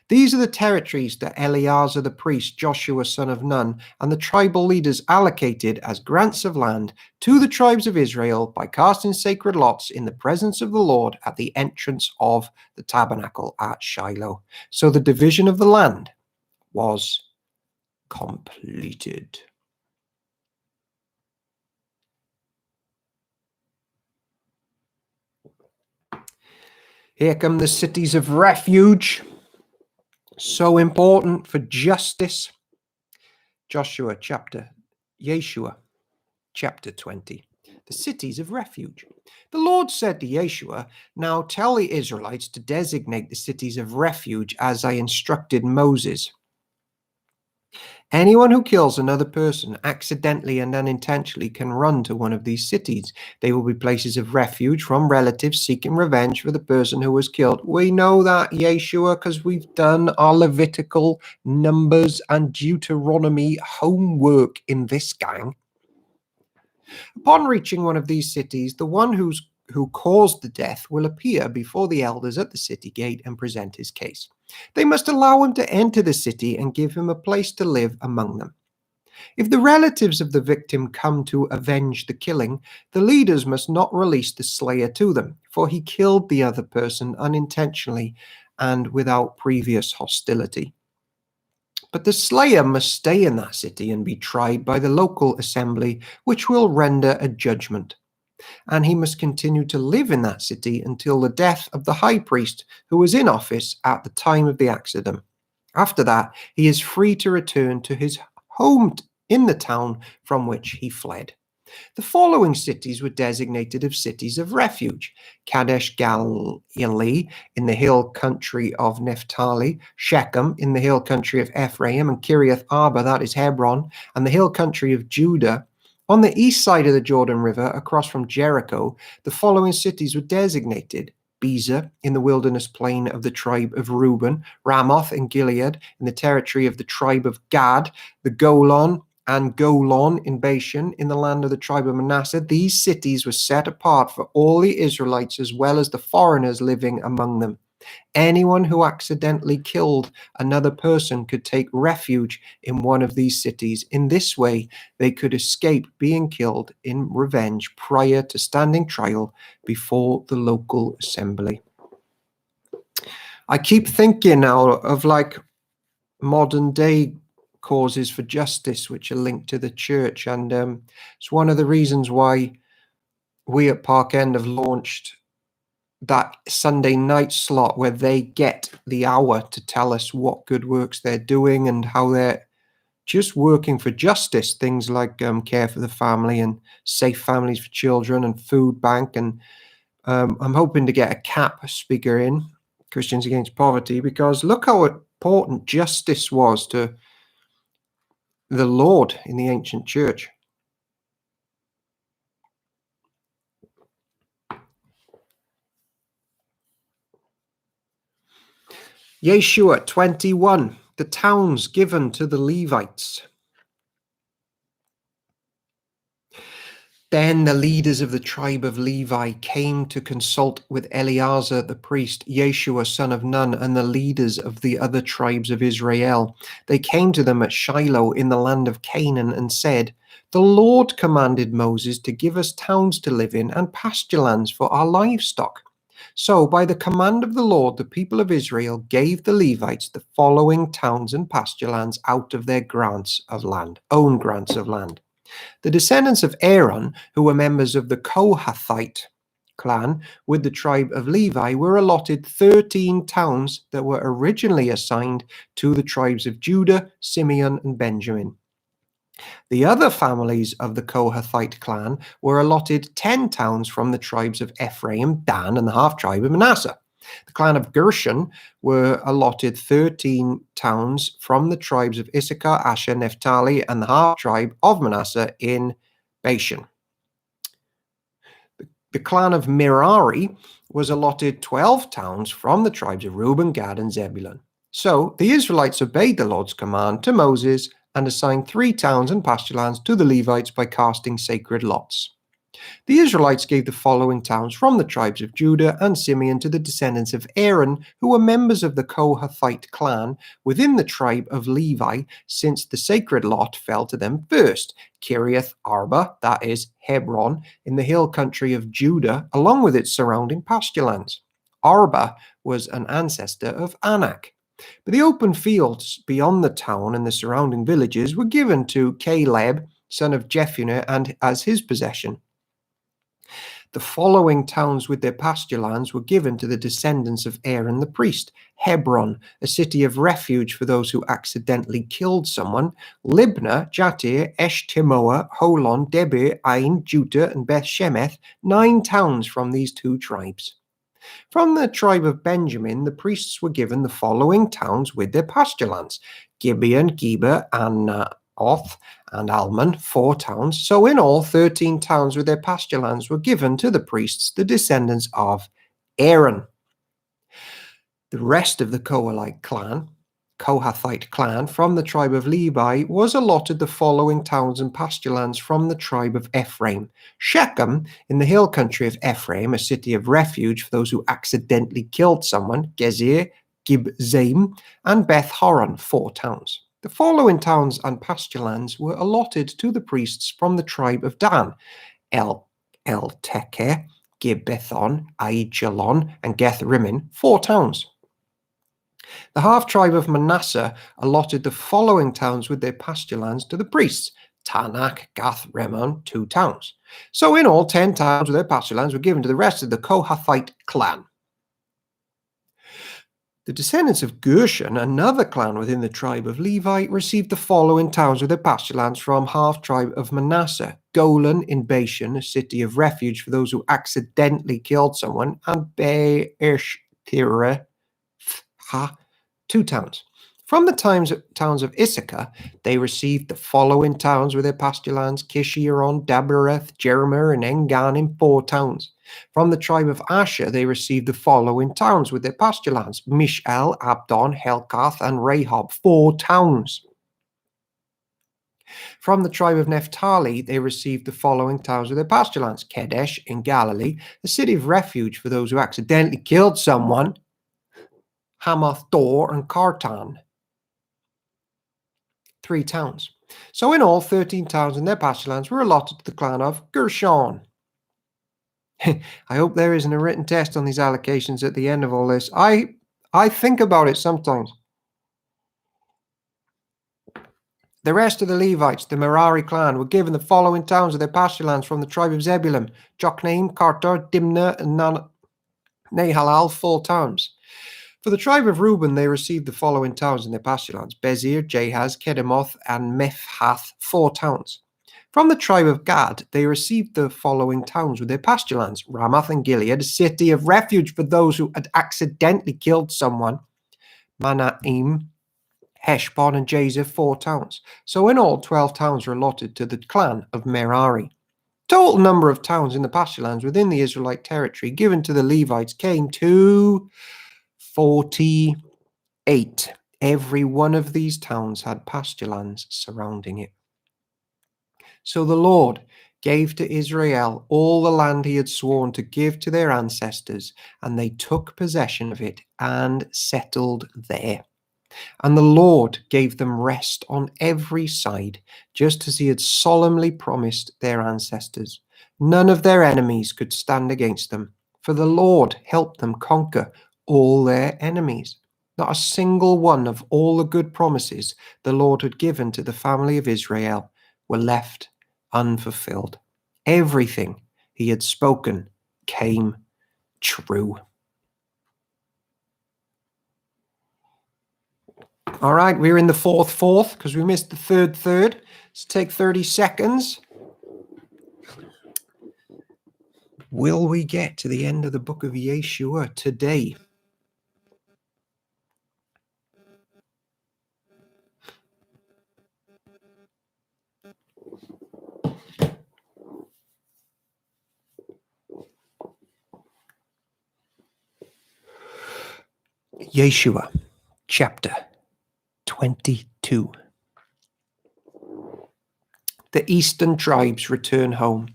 These are the territories that Eleazar the priest, Joshua son of Nun, and the tribal leaders allocated as grants of land to the tribes of Israel by casting sacred lots in the presence of the Lord at the entrance of the tabernacle at Shiloh. So the division of the land was completed. Here come the cities of refuge. So important for justice. Yeshua chapter 20. The cities of refuge. The Lord said to Yeshua, "Now tell the Israelites to designate the cities of refuge as I instructed Moses. Anyone who kills another person accidentally and unintentionally can run to one of these cities. They will be places of refuge from relatives seeking revenge for the person who was killed." We know that, Yeshua, because we've done our Levitical, Numbers, and Deuteronomy homework in this gang. Upon reaching one of these cities, the one who caused the death will appear before the elders at the city gate and present his case. They must allow him to enter the city and give him a place to live among them. If the relatives of the victim come to avenge the killing, the leaders must not release the slayer to them, for he killed the other person unintentionally and without previous hostility. But the slayer must stay in that city and be tried by the local assembly, which will render a judgment. And he must continue to live in that city until the death of the high priest who was in office at the time of the accident. After that, he is free to return to his home in the town from which he fled. The following cities were designated as cities of refuge: Kadesh Galilee in the hill country of Naphtali, Shechem in the hill country of Ephraim, and Kiriath Arba, that is Hebron, and the hill country of Judah. On the east side of the Jordan River, across from Jericho, the following cities were designated: Bezer in the wilderness plain of the tribe of Reuben, Ramoth in Gilead in the territory of the tribe of Gad, the Golan and Golan in Bashan in the land of the tribe of Manasseh. These cities were set apart for all the Israelites as well as the foreigners living among them. Anyone who accidentally killed another person could take refuge in one of these cities. In this way, they could escape being killed in revenge prior to standing trial before the local assembly. I keep thinking now of like modern day causes for justice which are linked to the church, and it's one of the reasons why we at Park End have launched that Sunday night slot where they get the hour to tell us what good works they're doing and how they're just working for justice, things like Care for the Family and Safe Families for Children and Food Bank. And I'm hoping to get a CAP speaker in, Christians Against Poverty, because look how important justice was to the Lord in the ancient church. Yeshua 21, the towns given to the Levites. Then the leaders of the tribe of Levi came to consult with Eleazar the priest, Yeshua son of Nun, and the leaders of the other tribes of Israel. They came to them at Shiloh in the land of Canaan and said, "The Lord commanded Moses to give us towns to live in and pasture lands for our livestock." So by the command of the Lord, the people of Israel gave the Levites the following towns and pasture lands out of their own grants of land. The descendants of Aaron, who were members of the Kohathite clan with the tribe of Levi, were allotted 13 towns that were originally assigned to the tribes of Judah, Simeon, and Benjamin. The other families of the Kohathite clan were allotted 10 towns from the tribes of Ephraim, Dan, and the half-tribe of Manasseh. The clan of Gershon were allotted 13 towns from the tribes of Issachar, Asher, Naphtali, and the half-tribe of Manasseh in Bashan. The clan of Merari was allotted 12 towns from the tribes of Reuben, Gad, and Zebulun. So the Israelites obeyed the Lord's command to Moses and assigned 3 towns and pasture lands to the Levites by casting sacred lots. The Israelites gave the following towns from the tribes of Judah and Simeon to the descendants of Aaron, who were members of the Kohathite clan within the tribe of Levi, since the sacred lot fell to them first. Kiriath Arba, that is Hebron, in the hill country of Judah, along with its surrounding pasture lands. Arba was an ancestor of Anak. But the open fields beyond the town and the surrounding villages were given to Caleb, son of Jephunneh, and as his possession. The following towns with their pasture lands were given to the descendants of Aaron the priest: Hebron, a city of refuge for those who accidentally killed someone; Libnah, Jatir, Eshtemoa, Holon, Debir, Ain, Judah, and Beth Shemeth, 9 towns from these 2 tribes. From the tribe of Benjamin, the priests were given the following towns with their pasture lands: Gibeon, Geba, Anaoth, and Alman, 4 towns. So in all, 13 towns with their pasture lands were given to the priests, the descendants of Aaron. The rest of the Kohathite clan from the tribe of Levi was allotted the following towns and pasture lands from the tribe of Ephraim: Shechem, in the hill country of Ephraim, a city of refuge for those who accidentally killed someone; Gezir, Gibzaim, and Beth Horon, 4 towns. The following towns and pasture lands were allotted to the priests from the tribe of Dan: El-Tekeh, Gibbethon, Aijalon, and Geth-Rimmon, 4 towns. The half-tribe of Manasseh allotted the following towns with their pasture lands to the priests: Tanakh, Gath-Rimmon, 2 towns. So in all, 10 towns with their pasture lands were given to the rest of the Kohathite clan. The descendants of Gershon, another clan within the tribe of Levi, received the following towns with their pasture lands from half-tribe of Manasseh: Golan in Bashan, a city of refuge for those who accidentally killed someone; and Be'eshtireh, 2 towns. From the towns of Issachar, they received the following towns with their pasture lands: Kishiron, Dabereth, Jeremiah, and Engan, 4 towns. From the tribe of Asher, they received the following towns with their pasture lands: Mishal, Abdon, Helkath, and Rehob, 4 towns. From the tribe of Naphtali, they received the following towns with their pasture lands: Kedesh in Galilee, a city of refuge for those who accidentally killed someone; Hamath Dor, and Kartan, 3 towns. So in all, 13 towns and their pasture lands were allotted to the clan of Gershon. I hope there isn't a written test on these allocations at the end of all this. I think about it sometimes. The rest of the Levites, the Merari clan, were given the following towns of their pasture lands from the tribe of Zebulun: Jokneam, Kartar, Dimnah, and Nahalal, 4 towns. For the tribe of Reuben, they received the following towns in their pasture lands: Bezir, Jahaz, Kedemoth, and Mephhath, 4 towns. From the tribe of Gad, they received the following towns with their pasture lands: Ramoth and Gilead, a city of refuge for those who had accidentally killed someone; Manaim, Heshbon and Jazer 4 towns. So in all, 12 towns were allotted to the clan of Merari. Total number of towns in the pasture lands within the Israelite territory given to the Levites came to 48. Every one of these towns had pasture lands surrounding it. So the Lord gave to Israel all the land he had sworn to give to their ancestors, and they took possession of it and settled there. And the Lord gave them rest on every side, just as he had solemnly promised their ancestors. None of their enemies could stand against them, for the Lord helped them conquer all their enemies. Not a single one of all the good promises the Lord had given to the family of Israel were left unfulfilled. Everything he had spoken came true. All right, we're in the fourth because we missed the third. Let's take 30 seconds. Will we get to the end of the book of Yeshua today? Yeshua, chapter 22. The eastern tribes return home.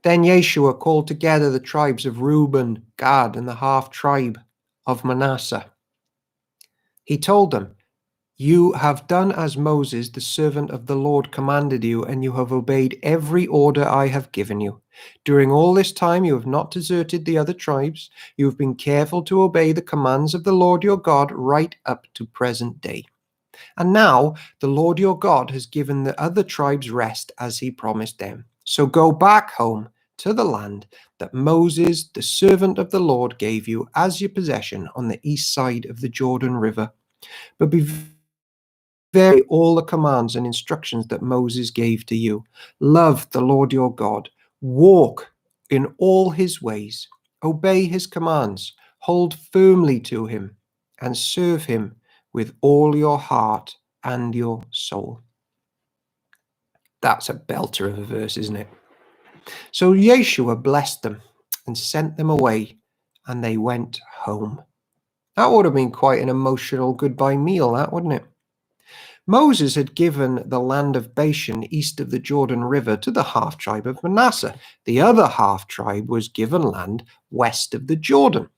Then Yeshua called together the tribes of Reuben, Gad, and the half-tribe of Manasseh. He told them, "You have done as Moses, the servant of the Lord, commanded you, and you have obeyed every order I have given you. During all this time you have not deserted the other tribes. You have been careful to obey the commands of the Lord your God right up to present day. And now the Lord your God has given the other tribes rest as he promised them. So go back home to the land that Moses, the servant of the Lord, gave you as your possession on the east side of the Jordan River. But be very all the commands and instructions that Moses gave to you. Love the Lord your God. Walk in all his ways. Obey his commands. Hold firmly to him and serve him with all your heart and your soul." That's a belter of a verse, isn't it? So Yeshua blessed them and sent them away, and they went home. That would have been quite an emotional goodbye meal, that, wouldn't it? Moses had given the land of Bashan east of the Jordan River to the half-tribe of Manasseh. The other half-tribe was given land west of the Jordan.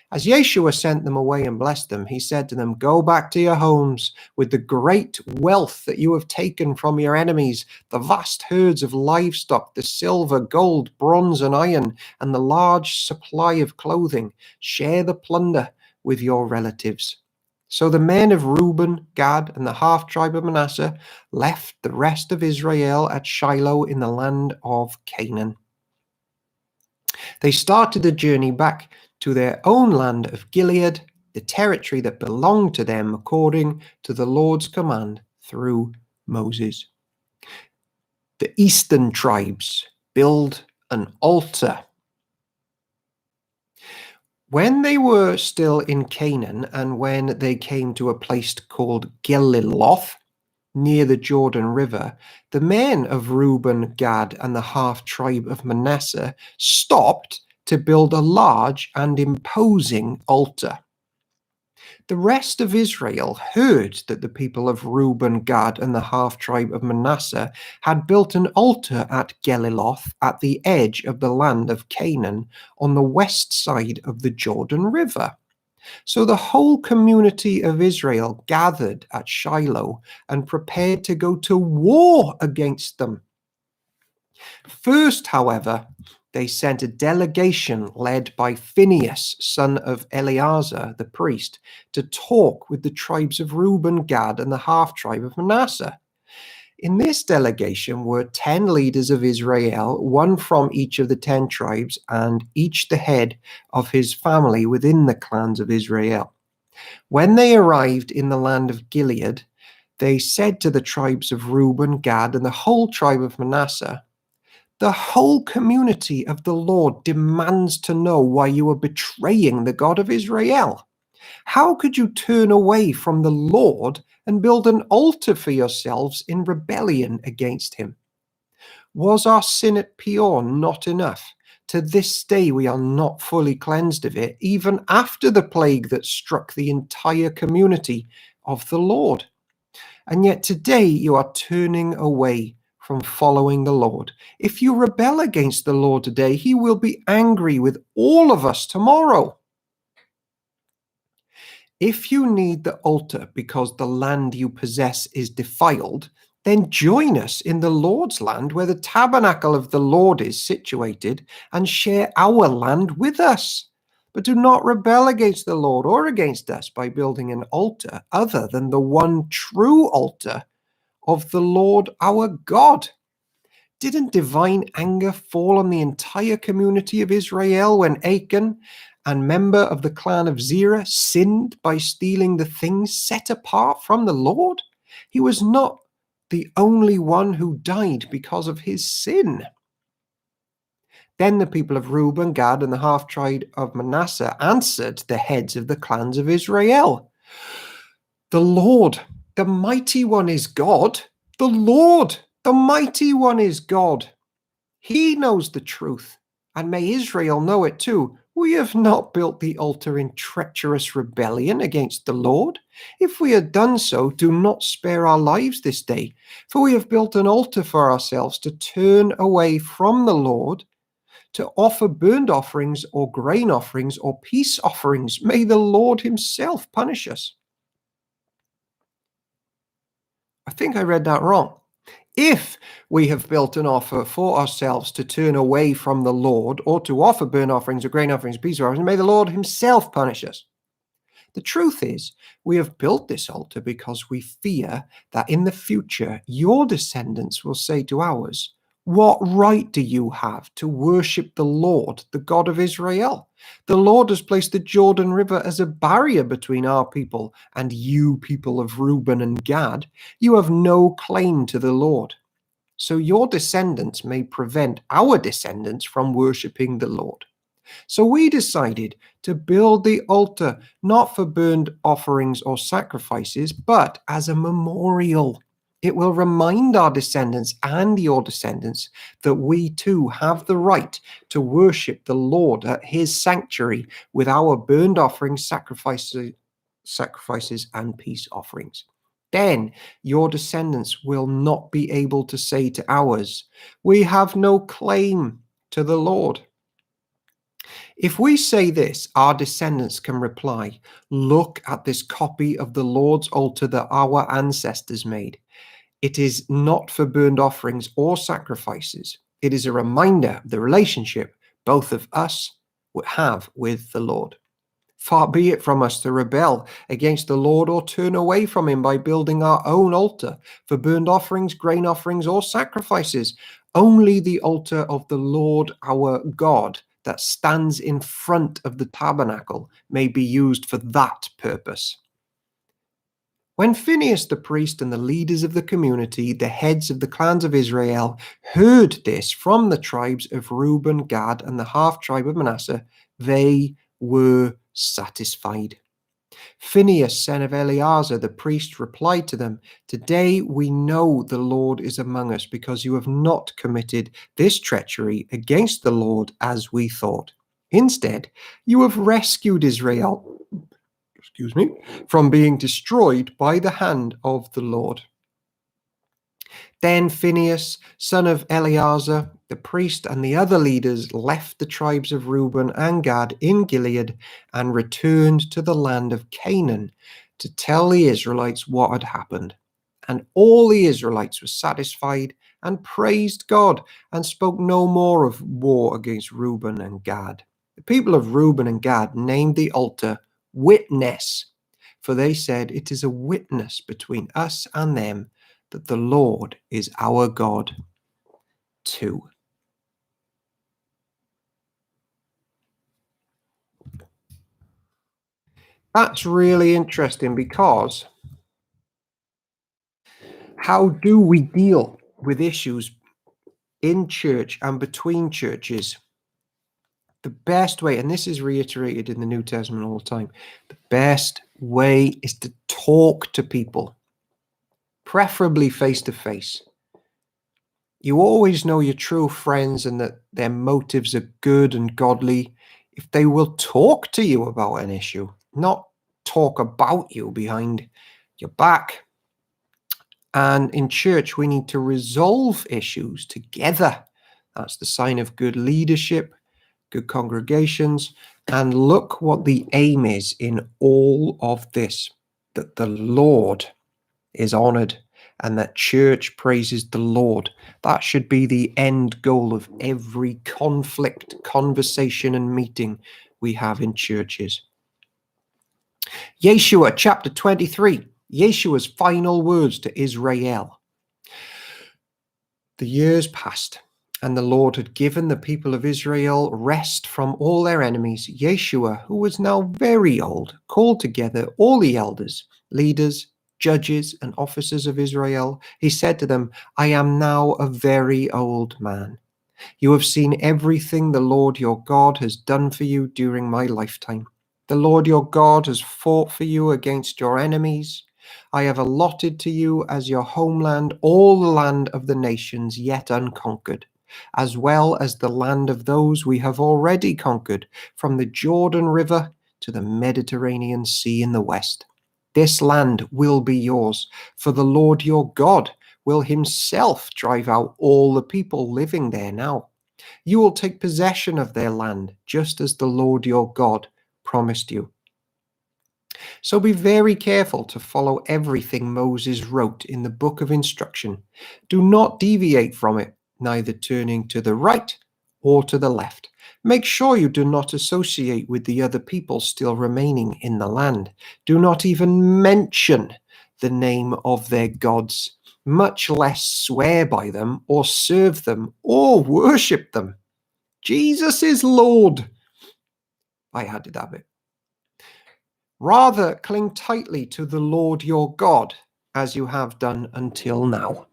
As Yeshua sent them away and blessed them, he said to them, "Go back to your homes with the great wealth that you have taken from your enemies, the vast herds of livestock, the silver, gold, bronze, and iron, and the large supply of clothing. Share the plunder with your relatives." So the men of Reuben, Gad, and the half-tribe of Manasseh left the rest of Israel at Shiloh in the land of Canaan. They started the journey back to their own land of Gilead, the territory that belonged to them according to the Lord's command through Moses. The eastern tribes build an altar. When they were still in Canaan, and when they came to a place called Geliloth, near the Jordan River, the men of Reuben, Gad, and the half-tribe of Manasseh stopped to build a large and imposing altar. The rest of Israel heard that the people of Reuben, Gad, and the half-tribe of Manasseh had built an altar at Geliloth at the edge of the land of Canaan on the west side of the Jordan River. So the whole community of Israel gathered at Shiloh and prepared to go to war against them. First, however, they sent a delegation led by Phinehas, son of Eleazar, the priest, to talk with the tribes of Reuben, Gad, and the half-tribe of Manasseh. In this delegation were 10 leaders of Israel, one from each of the 10 tribes, and each the head of his family within the clans of Israel. When they arrived in the land of Gilead, they said to the tribes of Reuben, Gad, and the whole tribe of Manasseh, "The whole community of the Lord demands to know why you are betraying the God of Israel. How could you turn away from the Lord and build an altar for yourselves in rebellion against him? Was our sin at Peor not enough? To this day we are not fully cleansed of it, even after the plague that struck the entire community of the Lord. And yet today you are turning away from following the Lord. If you rebel against the Lord today, he will be angry with all of us tomorrow. If you need the altar because the land you possess is defiled, then join us in the Lord's land where the tabernacle of the Lord is situated, and share our land with us. But do not rebel against the Lord or against us by building an altar other than the one true altar of the Lord our God. Didn't divine anger fall on the entire community of Israel when Achan, and member of the clan of Zerah, sinned by stealing the things set apart from the Lord? He was not the only one who died because of his sin. Then the people of Reuben, Gad, and the half-tribe of Manasseh answered the heads of the clans of Israel, "The Lord, the mighty one, is God. The Lord, the mighty one, is God. He knows the truth, and may Israel know it too. We have not built the altar in treacherous rebellion against the Lord. If we had done so, do not spare our lives this day, for we have built an altar for ourselves to turn away from the Lord, to offer burnt offerings or grain offerings or peace offerings. May the Lord himself punish us." I think I read that wrong. If we have built an offer for ourselves to turn away from the Lord, or to offer burnt offerings or grain offerings, peace offerings, may the Lord himself punish us. The truth is, we have built this altar because we fear that in the future your descendants will say to ours, "What right do you have to worship the Lord, the God of Israel? The Lord has placed the Jordan River as a barrier between our people and you, people of Reuben and Gad. You have no claim to the Lord. So your descendants may prevent our descendants from worshipping the Lord." So we decided to build the altar not for burnt offerings or sacrifices, but as a memorial. It will remind our descendants and your descendants that we too have the right to worship the Lord at his sanctuary with our burnt offerings, sacrifices and peace offerings. Then your descendants will not be able to say to ours, "We have no claim to the Lord." If we say this, our descendants can reply, "Look at this copy of the Lord's altar that our ancestors made. It is not for burnt offerings or sacrifices. It is a reminder of the relationship both of us have with the Lord. Far be it from us to rebel against the Lord or turn away from him by building our own altar for burnt offerings, grain offerings, or sacrifices. Only the altar of the Lord our God that stands in front of the tabernacle may be used for that purpose." When Phinehas the priest and the leaders of the community, the heads of the clans of Israel, heard this from the tribes of Reuben, Gad, and the half-tribe of Manasseh, they were satisfied. Phinehas, son of Eleazar, the priest, replied to them, "Today we know the Lord is among us, because you have not committed this treachery against the Lord as we thought. Instead, you have rescued Israel, from being destroyed by the hand of the Lord." Then Phinehas, son of Eleazar, the priest, and the other leaders left the tribes of Reuben and Gad in Gilead and returned to the land of Canaan to tell the Israelites what had happened. And all the Israelites were satisfied and praised God and spoke no more of war against Reuben and Gad. The people of Reuben and Gad named the altar Witness, for they said, "It is a witness between us and them that the Lord is our God too." That's really interesting, because how do we deal with issues in church and between churches The best way, and this is reiterated in the New Testament all the time, the best way is to talk to people, preferably face to face. You always know your true friends and that their motives are good and godly if they will talk to you about an issue, not talk about you behind your back. And in church, we need to resolve issues together. That's the sign of good leadership, good congregations. And look what the aim is in all of this, that the Lord is honored and that church praises the Lord. That should be the end goal of every conflict, conversation, and meeting we have in churches. Yeshua, chapter 23, Yeshua's final words to Israel. The years passed, and the Lord had given the people of Israel rest from all their enemies. Yeshua, who was now very old, called together all the elders, leaders, judges, and officers of Israel. He said to them, I am now a very old man. You have seen everything the Lord your God has done for you during my lifetime. The Lord your God has fought for you against your enemies. I have allotted to you as your homeland all the land of the nations yet unconquered, as well as the land of those we have already conquered, from the Jordan River to the Mediterranean Sea in the west. This land will be yours, for the Lord your God will himself drive out all the people living there now. You will take possession of their land, just as the Lord your God promised you. So be very careful to follow everything Moses wrote in the book of instruction. Do not deviate from it, neither turning to the right or to the left. Make sure you do not associate with the other people still remaining in the land. Do not even mention the name of their gods, much less swear by them or serve them or worship them. Jesus is Lord. I added that bit. Rather, cling tightly to the Lord your God, as you have done until now.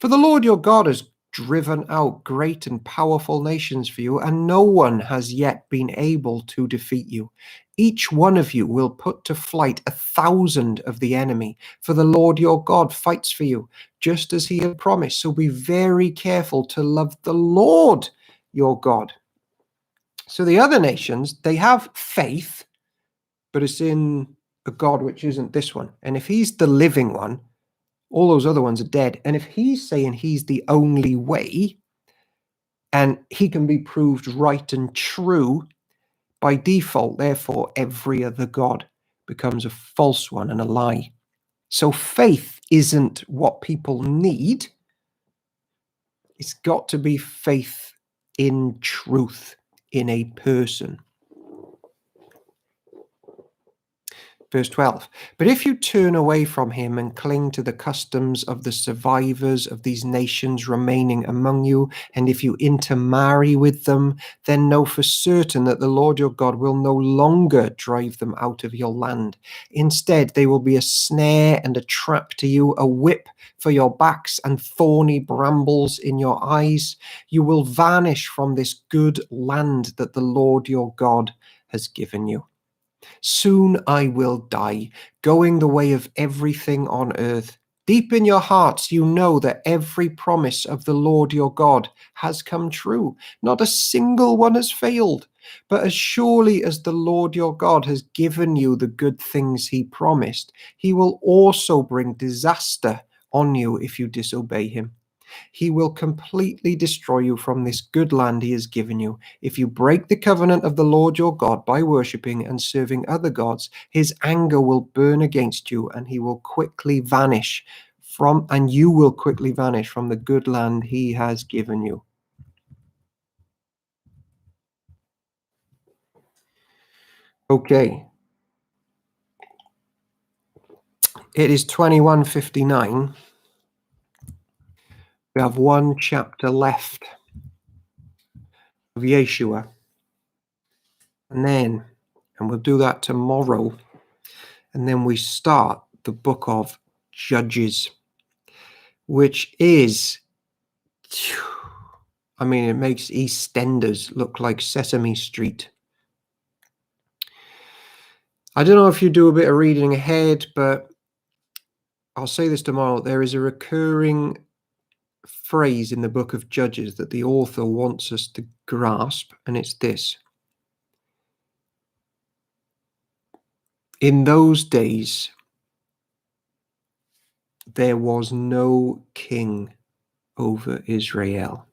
For the Lord your God has driven out great and powerful nations for you, and no one has yet been able to defeat you. Each one of you will put to flight 1,000 of the enemy, for the Lord your God fights for you, just as he had promised. So be very careful to love the Lord your God. So the other nations, they have faith, but it's in a God which isn't this one. And if he's the living one, all those other ones are dead. And if he's saying he's the only way, and he can be proved right and true, by default, therefore, every other God becomes a false one and a lie. So faith isn't what people need. It's got to be faith in truth, in a person. Verse 12, but if you turn away from him and cling to the customs of the survivors of these nations remaining among you, and if you intermarry with them, then know for certain that the Lord your God will no longer drive them out of your land. Instead, they will be a snare and a trap to you, a whip for your backs and thorny brambles in your eyes. You will vanish from this good land that the Lord your God has given you. Soon I will die, going the way of everything on earth. Deep in your hearts, you know that every promise of the Lord your God has come true. Not a single one has failed. But as surely as the Lord your God has given you the good things he promised, he will also bring disaster on you if you disobey him. He will completely destroy you from this good land he has given you. If you break the covenant of the Lord your God by worshipping and serving other gods, his anger will burn against you, and he will quickly vanish and you will quickly vanish from the good land he has given you. Okay. It is 21:59. We have one chapter left of Yeshua. And we'll do that tomorrow. And then we start the book of Judges, which is I mean, it makes EastEnders look like Sesame Street. I don't know if you do a bit of reading ahead, but I'll say this tomorrow. There is a recurring phrase in the book of Judges that the author wants us to grasp, and it's this. In those days, there was no king over Israel.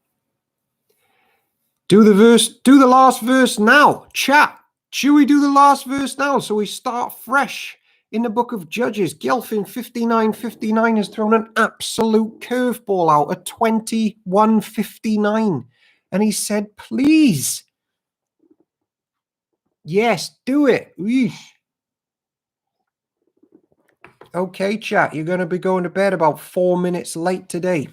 Do the last verse now. Chat. Should we do the last verse now so we start fresh in the book of Judges? Gelfin 59:59 has thrown an absolute curveball out at 21:59. And he said, please. Yes, do it. Eesh. Okay, chat, you're going to be going to bed about 4 minutes late today.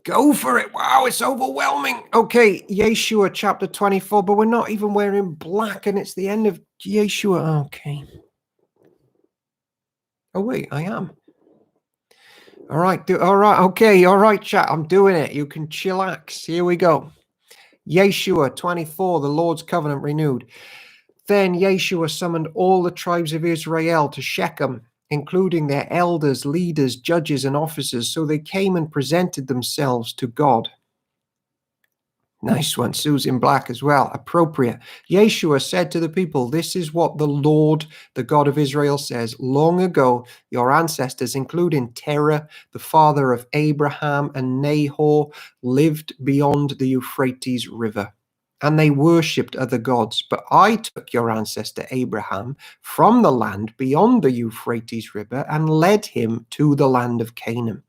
Go for it. Wow, it's overwhelming. Okay, Yeshua chapter 24, but we're not even wearing black and it's the end of Yeshua. Okay. Oh, wait, I am. All right, okay, all right, chat, I'm doing it. You can chillax. Here we go. Yeshua 24, the Lord's covenant renewed. Then Yeshua summoned all the tribes of Israel to Shechem, including their elders, leaders, judges, and officers. So they came and presented themselves to God. Nice one. Susan Black as well. Appropriate. Yeshua said to the people, this is what the Lord, the God of Israel, says. Long ago, your ancestors, including Terah, the father of Abraham, and Nahor, lived beyond the Euphrates River. And they worshipped other gods. But I took your ancestor Abraham from the land beyond the Euphrates River and led him to the land of Canaan.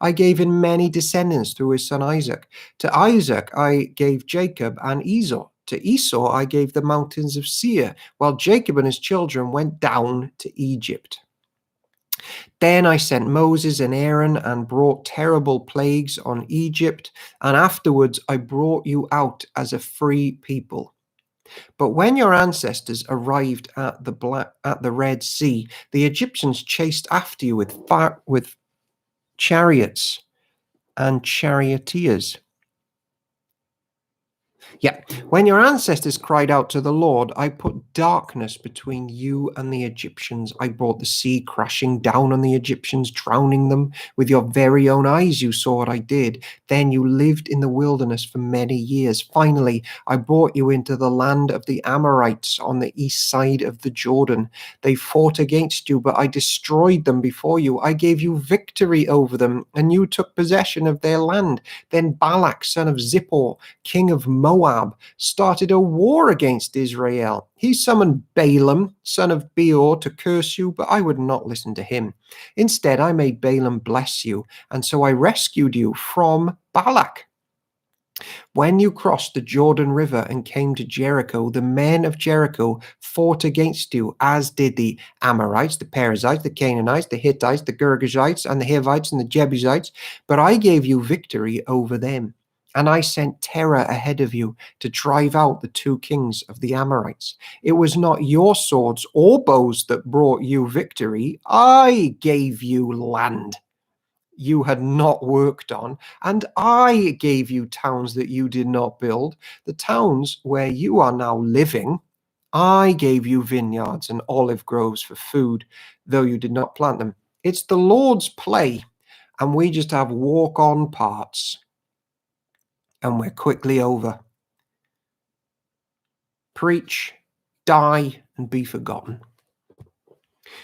I gave him many descendants through his son Isaac. To Isaac I gave Jacob and Esau. To Esau I gave the mountains of Seir, while Jacob and his children went down to Egypt. Then I sent Moses and Aaron and brought terrible plagues on Egypt, and afterwards I brought you out as a free people. But when your ancestors arrived at the Red Sea, the Egyptians chased after you with chariots and charioteers. Yeah, when your ancestors cried out to the Lord, I put darkness between you and the Egyptians. I brought the sea crashing down on the Egyptians, drowning them. With your very own eyes you saw what I did. Then you lived in the wilderness for many years. Finally, I brought you into the land of the Amorites on the east side of the Jordan. They fought against you, but I destroyed them before you. I gave you victory over them, and you took possession of their land. Then Balak, son of Zippor, king of Moab, started a war against Israel. He summoned Balaam, son of Beor, to curse you, but I would not listen to him. Instead, I made Balaam bless you, and so I rescued you from Balak. When you crossed the Jordan River and came to Jericho, the men of Jericho fought against you, as did the Amorites, the Perizzites, the Canaanites, the Hittites, the Girgashites, and the Hivites, and the Jebusites, but I gave you victory over them. And I sent terror ahead of you to drive out the two kings of the Amorites. It was not your swords or bows that brought you victory. I gave you land you had not worked on, and I gave you towns that you did not build. The towns where you are now living, I gave you vineyards and olive groves for food, though you did not plant them. It's the Lord's play, and we just have walk-on parts. And we're quickly over. Preach, die, and be forgotten.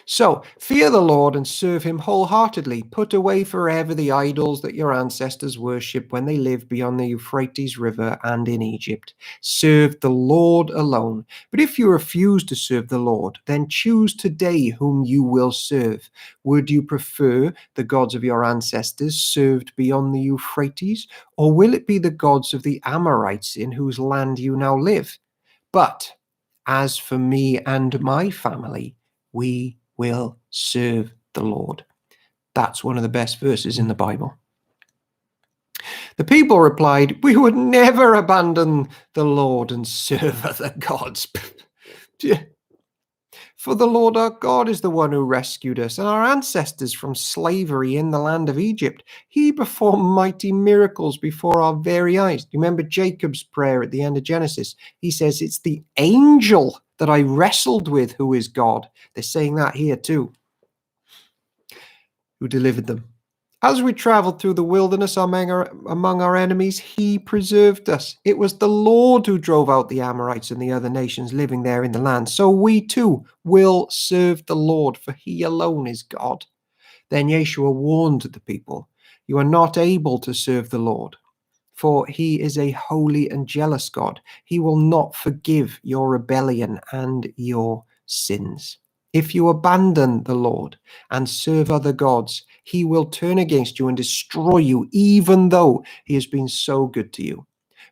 So, fear the Lord and serve him wholeheartedly. Put away forever the idols that your ancestors worshipped when they lived beyond the Euphrates River and in Egypt. Serve the Lord alone. But if you refuse to serve the Lord, then choose today whom you will serve. Would you prefer the gods of your ancestors served beyond the Euphrates, or will it be the gods of the Amorites in whose land you now live? But as for me and my family, we will serve the Lord. That's one of the best verses in the Bible. The people replied, we would never abandon the Lord and serve other gods. For the Lord our God is the one who rescued us and our ancestors from slavery in the land of Egypt. He performed mighty miracles before our very eyes. Do you remember Jacob's prayer at the end of Genesis? He says, it's the angel that I wrestled with who is God. They're saying that here too. Who delivered them. As we traveled through the wilderness among our enemies, he preserved us. It was the Lord who drove out the Amorites and the other nations living there in the land. So we too will serve the Lord, for he alone is God. Then Yeshua warned the people, you are not able to serve the Lord, for he is a holy and jealous God. He will not forgive your rebellion and your sins. If you abandon the Lord and serve other gods, he will turn against you and destroy you, even though he has been so good to you.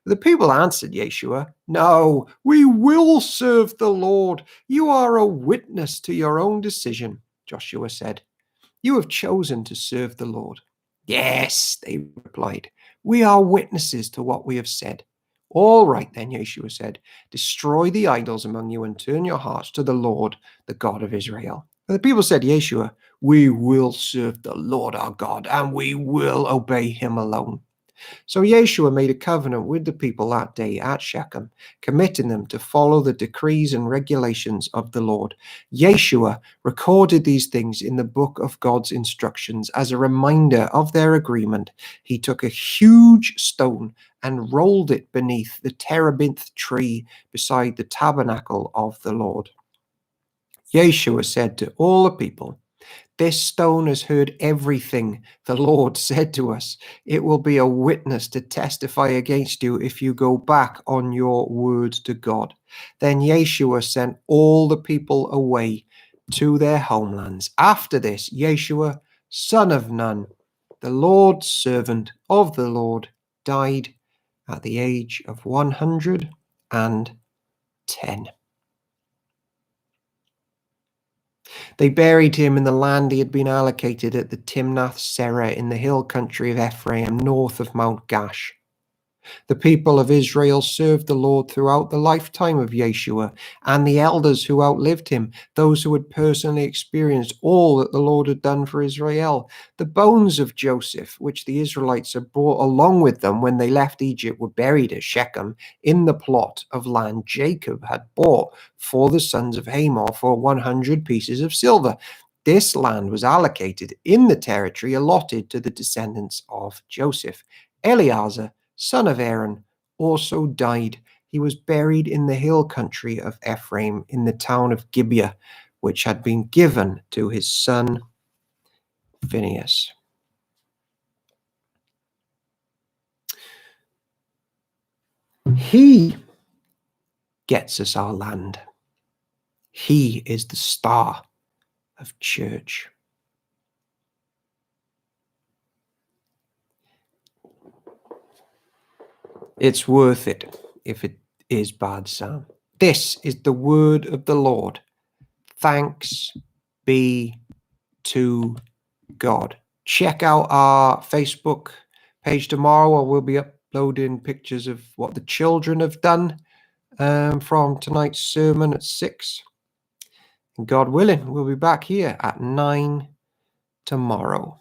The people answered Yeshua, no, we will serve the Lord. You are a witness to your own decision. Joshua said, you have chosen to serve the Lord. Yes, they replied, we are witnesses to what we have said. All right then, Yeshua said, destroy the idols among you and turn your hearts to the Lord, the God of Israel. And the people said, Yeshua, we will serve the Lord our God and we will obey him alone. So Yeshua made a covenant with the people that day at Shechem, committing them to follow the decrees and regulations of the Lord. Yeshua recorded these things in the book of God's instructions as a reminder of their agreement. He took a huge stone and rolled it beneath the terebinth tree beside the tabernacle of the Lord. Yeshua said to all the people, this stone has heard everything the Lord said to us. It will be a witness to testify against you if you go back on your word to God. Then Yeshua sent all the people away to their homelands. After this, Yeshua, son of Nun, the Lord's servant of the Lord, died at the age of 110. They buried him in the land he had been allocated at the Timnath Serah in the hill country of Ephraim, north of Mount Gash. The people of Israel served the Lord throughout the lifetime of Yeshua and the elders who outlived him, those who had personally experienced all that the Lord had done for Israel. The bones of Joseph, which the Israelites had brought along with them when they left Egypt, were buried at Shechem in the plot of land Jacob had bought for the sons of Hamor for 100 pieces of silver. This land was allocated in the territory allotted to the descendants of Joseph. Eleazar, son of Aaron, also died. He was buried in the hill country of Ephraim in the town of Gibeah, which had been given to his son Phinehas. He gets us our land. He is the star of church. It's worth it if it is bad, Sam. This is the word of the Lord. Thanks be to God. Check out our Facebook page tomorrow, where we'll be uploading pictures of what the children have done from tonight's sermon at 6. And God willing, we'll be back here at 9 tomorrow.